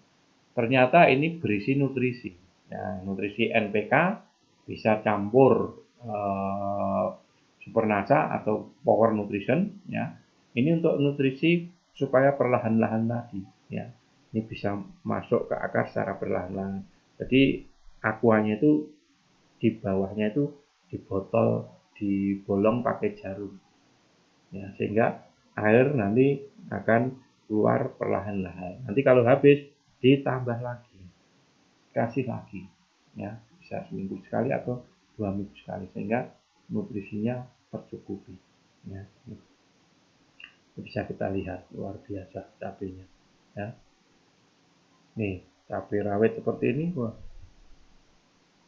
Ternyata ini berisi nutrisi. Ya, nutrisi NPK bisa campur Super NASA atau Power Nutrition ya. Ini untuk nutrisi supaya perlahan-lahan tadi ya. Ini bisa masuk ke akar secara perlahan-lahan. Jadi aquanya itu di bawahnya itu di botol dibolong pakai jarum. Ya, sehingga air nanti akan keluar perlahan-lahan. Nanti kalau habis ditambah lagi, kasih lagi, ya bisa seminggu sekali atau 2 minggu sekali sehingga nutrisinya tercukupi. Ya, bisa kita lihat luar biasa cabenya. Ya, nih cabai rawit seperti ini, wah,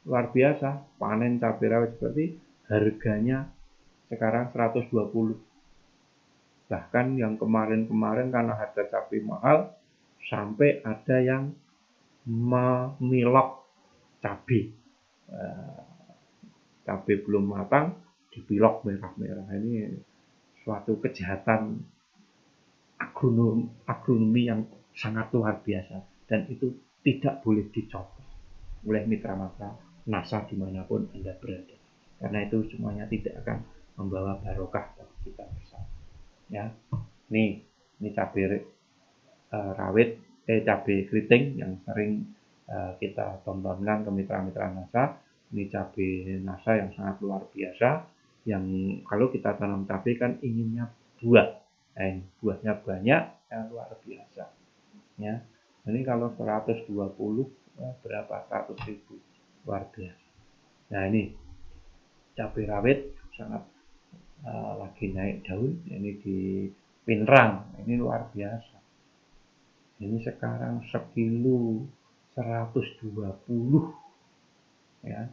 luar biasa. Panen cabai rawit seperti harganya sekarang 120. Bahkan yang kemarin-kemarin karena harga cabai mahal sampai ada yang memilok cabai. Cabai belum matang dipilok merah-merah. Ini suatu kejahatan agronomi yang sangat luar biasa dan itu tidak boleh dicontoh oleh mitra NASA dimanapun Anda berada, karena itu semuanya tidak akan membawa barokah bagi kita bersama. Ya, ini cabai rawit, cabai keriting yang sering kita tontonkan ke mitra-mitra NASA. Ini cabai NASA yang sangat luar biasa, yang kalau kita tanam cabai kan inginnya buah, buahnya banyak, luar biasa. Ya, ini kalau 120 berapa 100.000, luar biasa. Nah ini cabai rawit sangat lagi naik daun, ini di Pinrang, ini luar biasa. Ini sekarang sekilo 120 ya,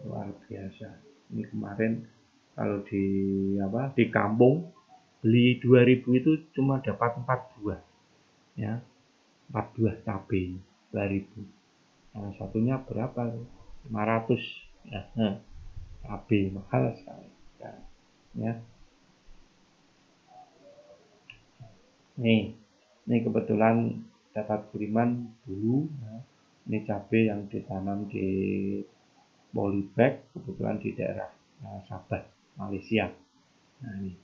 luar biasa. Ini kemarin kalau di kampung beli 2.000 itu cuma dapat 4 buah ya, 4 buah cabai 2.000. Yang satunya berapa? 500 ya. Cabai mahal sekali ya. Nih, ini kebetulan dapat kiriman dulu ya. Ini cabai yang ditanam di polybag, kebetulan di daerah Sabah, Malaysia. Nah ini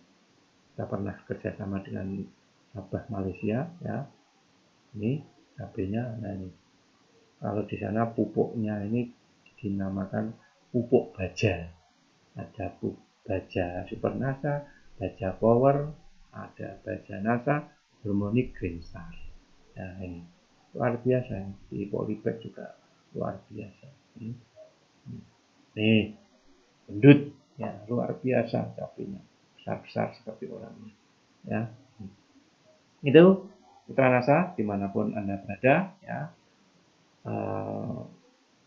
kita pernah kerjasama dengan Sabah, Malaysia ya. Ini cabainya. Nah ini kalau di sana pupuknya ini dinamakan pupuk baja. Ada pupuk baja Super NASA, baja Power, ada baja NASA, Harmonic Green Star. Nah ini luar biasa, di polybag juga luar biasa. Nih gendut ya, luar biasa cabainya, besar-besar seperti orangnya ya. Itu mitra NASA dimanapun Anda berada ya,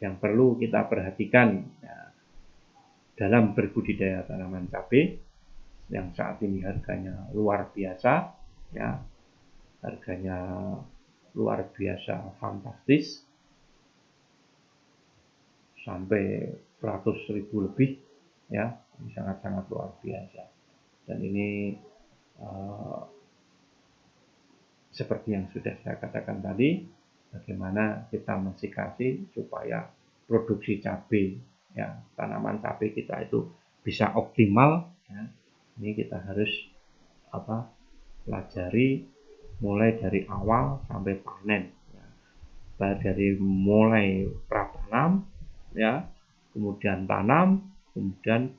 yang perlu kita perhatikan ya, dalam berbudidaya tanaman cabai yang saat ini harganya luar biasa ya, harganya luar biasa fantastis sampai 100.000 lebih ya, ini sangat-sangat luar biasa. Dan ini seperti yang sudah saya katakan tadi, bagaimana kita mensikapi supaya produksi cabai ya, tanaman cabai kita itu bisa optimal ya. Ini kita harus pelajari mulai dari awal sampai panen ya. Dari mulai pratanam ya, kemudian tanam, kemudian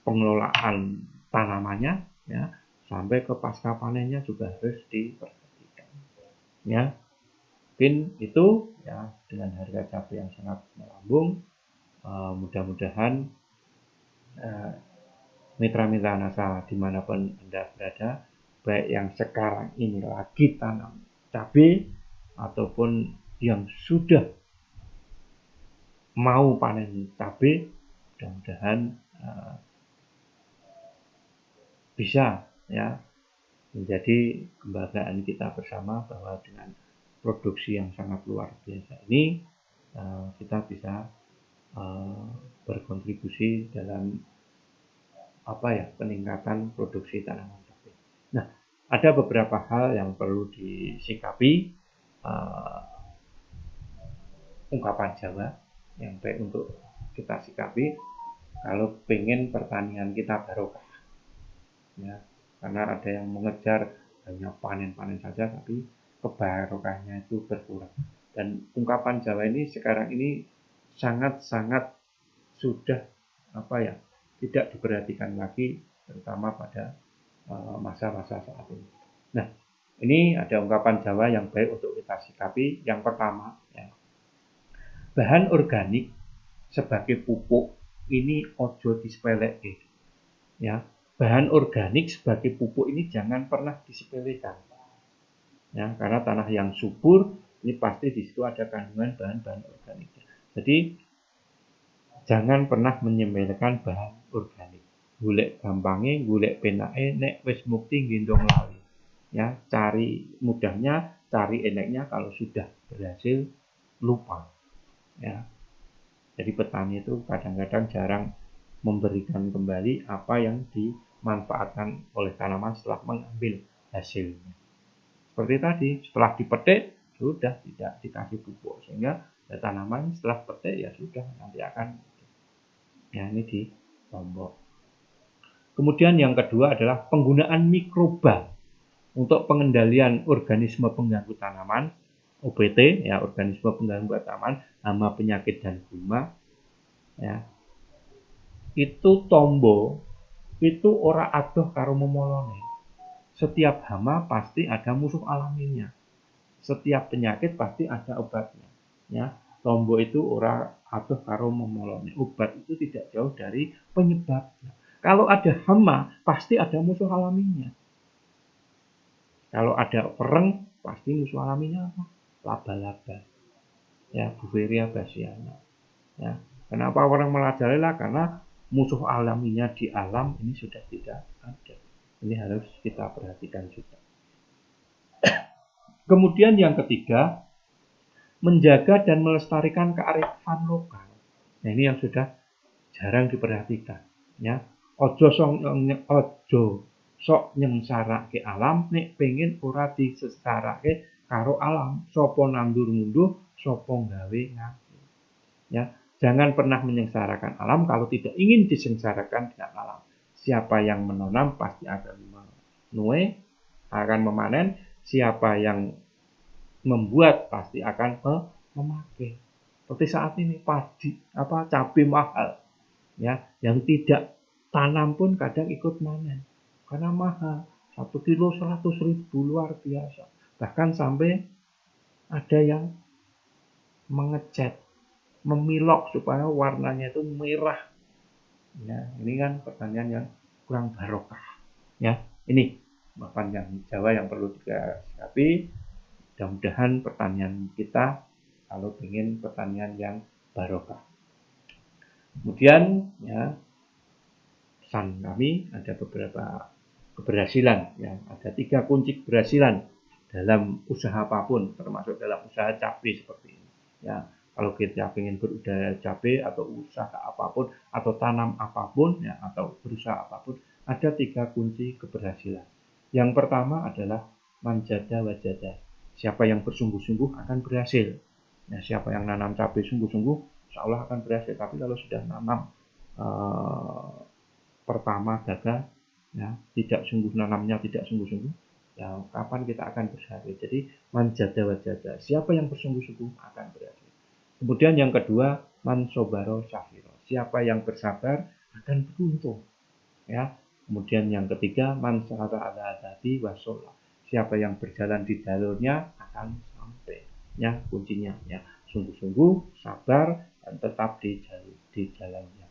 pengelolaan tanamannya ya, sampai ke pasca panennya juga harus diperhatikan ya. Mungkin itu ya, dengan harga cabai yang sangat melambung, mudah-mudahan mitra-mitra NASA dimanapun Anda berada, baik yang sekarang ini lagi tanam cabai ataupun yang sudah mau panen cabai, mudah-mudahan bisa ya menjadi kebanggaan kita bersama bahwa dengan produksi yang sangat luar biasa ini kita bisa berkontribusi dalam peningkatan produksi tanaman cabai. Nah, ada beberapa hal yang perlu disikapi ungkapan Jawa yang baik untuk kita sikapi kalau pengen pertanian kita barokah. Ya, karena ada yang mengejar hanya panen-panen saja tapi kebarokahnya itu berkurang. Dan ungkapan Jawa ini sekarang ini sangat-sangat sudah tidak diperhatikan lagi, terutama pada masa-masa saat ini. Nah, ini ada ungkapan Jawa yang baik untuk kita sikapi. Yang pertama, ya, bahan organik sebagai pupuk ini ojo disepelekan. Ya, bahan organik sebagai pupuk ini jangan pernah disepelekan. Ya, karena tanah yang subur ini pasti di situ ada kandungan bahan-bahan organik. Jadi jangan pernah menyepelekan bahan organik. Golek gampange, golek penake, nek wis mukti gendong lali. Ya, cari mudahnya, cari enaknya, kalau sudah berhasil lupa. Ya. Jadi petani itu kadang-kadang jarang memberikan kembali apa yang dimanfaatkan oleh tanaman setelah mengambil hasilnya. Seperti tadi, setelah dipetik sudah tidak dikasih pupuk, sehingga tanaman setelah petik ya sudah nanti akan ini di lombok. Kemudian yang kedua adalah penggunaan mikroba untuk pengendalian organisme pengganggu tanaman, OPT ya, organisme pengganggu tanaman, hama, penyakit dan gulma. Ya. Itu tombo itu ora adoh karo memolone. Setiap hama pasti ada musuh alaminya. Setiap penyakit pasti ada obatnya. Ya, tombo itu ora adoh karo memolone. Obat itu tidak jauh dari penyebabnya. Kalau ada hama, pasti ada musuh alaminya. Kalau ada pereng, pasti musuh alaminya apa? Laba-laba. Ya, Beauveria bassiana. Ya, kenapa orang merajalela? Karena musuh alaminya di alam ini sudah tidak ada. Ini harus kita perhatikan juga. Kemudian yang ketiga, menjaga dan melestarikan kearifan lokal. Nah, ini yang sudah jarang diperhatikan. Ya, ojo sok nyengsarake alam, nek pengen ora disesarake karo alam. Sopo nandur munduh, sopo gawe ngaku. Ya, jangan pernah menyengsarakan alam kalau tidak ingin disengsarakan dengan alam. Siapa yang menanam pasti akan menuai, akan memanen. Siapa yang membuat pasti akan memakai. Seperti saat ini cabai mahal, ya, yang tidak tanam pun kadang ikut panen karena mahal. 1 kilo 100.000 luar biasa. Bahkan sampai ada yang mengecat, memilok supaya warnanya itu merah. Ya, ini kan pertanian yang kurang barokah. Ya, ini pertanian Jawa yang perlu kita sikapi. Mudah-mudahan pertanian kita kalau ingin pertanian yang barokah. Kemudian ya, pesan kami ada beberapa keberhasilan, ya, ada 3 kunci keberhasilan dalam usaha apapun, termasuk dalam usaha cabai seperti ini. Ya, kalau kita ingin berusaha cabai atau usaha apapun atau tanam apapun, ya, atau berusaha apapun, ada 3 kunci keberhasilan. Yang pertama adalah manjada wajada. Siapa yang bersungguh-sungguh akan berhasil. Nah, siapa yang nanam cabai sungguh-sungguh, insya Allah akan berhasil. Tapi kalau sudah nanam pertama gagal, ya, tidak sungguh-sungguh, ya, kapan kita akan berhasil? Jadi manjada wajada. Siapa yang bersungguh-sungguh akan berhasil. Kemudian yang kedua, mansobaro syafiro. Siapa yang bersabar akan beruntung. Ya. Kemudian yang ketiga, mansara ala adati wasolah. Siapa yang berjalan di jalurnya akan sampai. Ya, kuncinya ya, sungguh-sungguh, sabar, dan tetap di jalannya.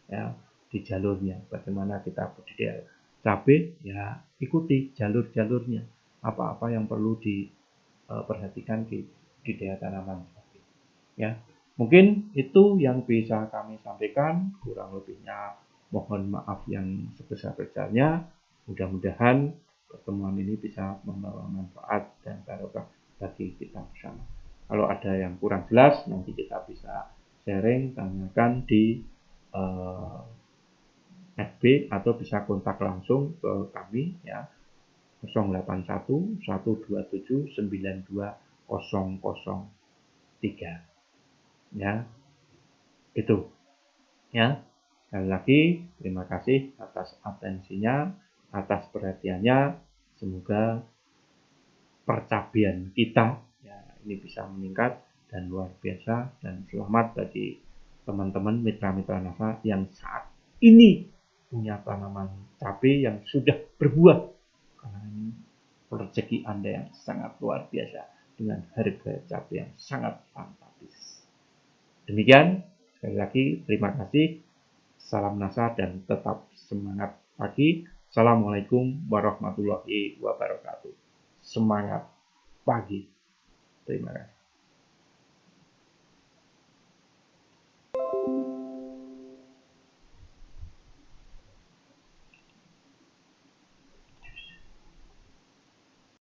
Ya, di jalurnya. Bagaimana kita budidaya cabai, ya ikuti jalur-jalurnya. Apa-apa yang perlu diperhatikan di budidaya tanaman cabai. Ya, Mungkin itu yang bisa kami sampaikan, kurang lebihnya mohon maaf yang sebesar-besarnya. Mudah-mudahan pertemuan ini bisa membawa manfaat dan barokah bagi kita bersama. Kalau ada yang kurang jelas, nanti kita bisa sharing, tanyakan di FB atau bisa kontak langsung ke kami ya, 081 127 92003 ya. Itu ya. Sekali lagi terima kasih atas atensinya, atas perhatiannya. Semoga percabian kita ya ini bisa meningkat dan luar biasa, dan selamat bagi teman-teman mitra-mitra NASA yang saat ini punya tanaman cabai yang sudah berbuah, karena ini rezeki Anda yang sangat luar biasa dengan harga cabai yang sangat fantastis. Demikian, sekali lagi terima kasih. Salam NASA dan tetap semangat pagi. Assalamualaikum warahmatullahi wabarakatuh. Semangat pagi. Terima kasih.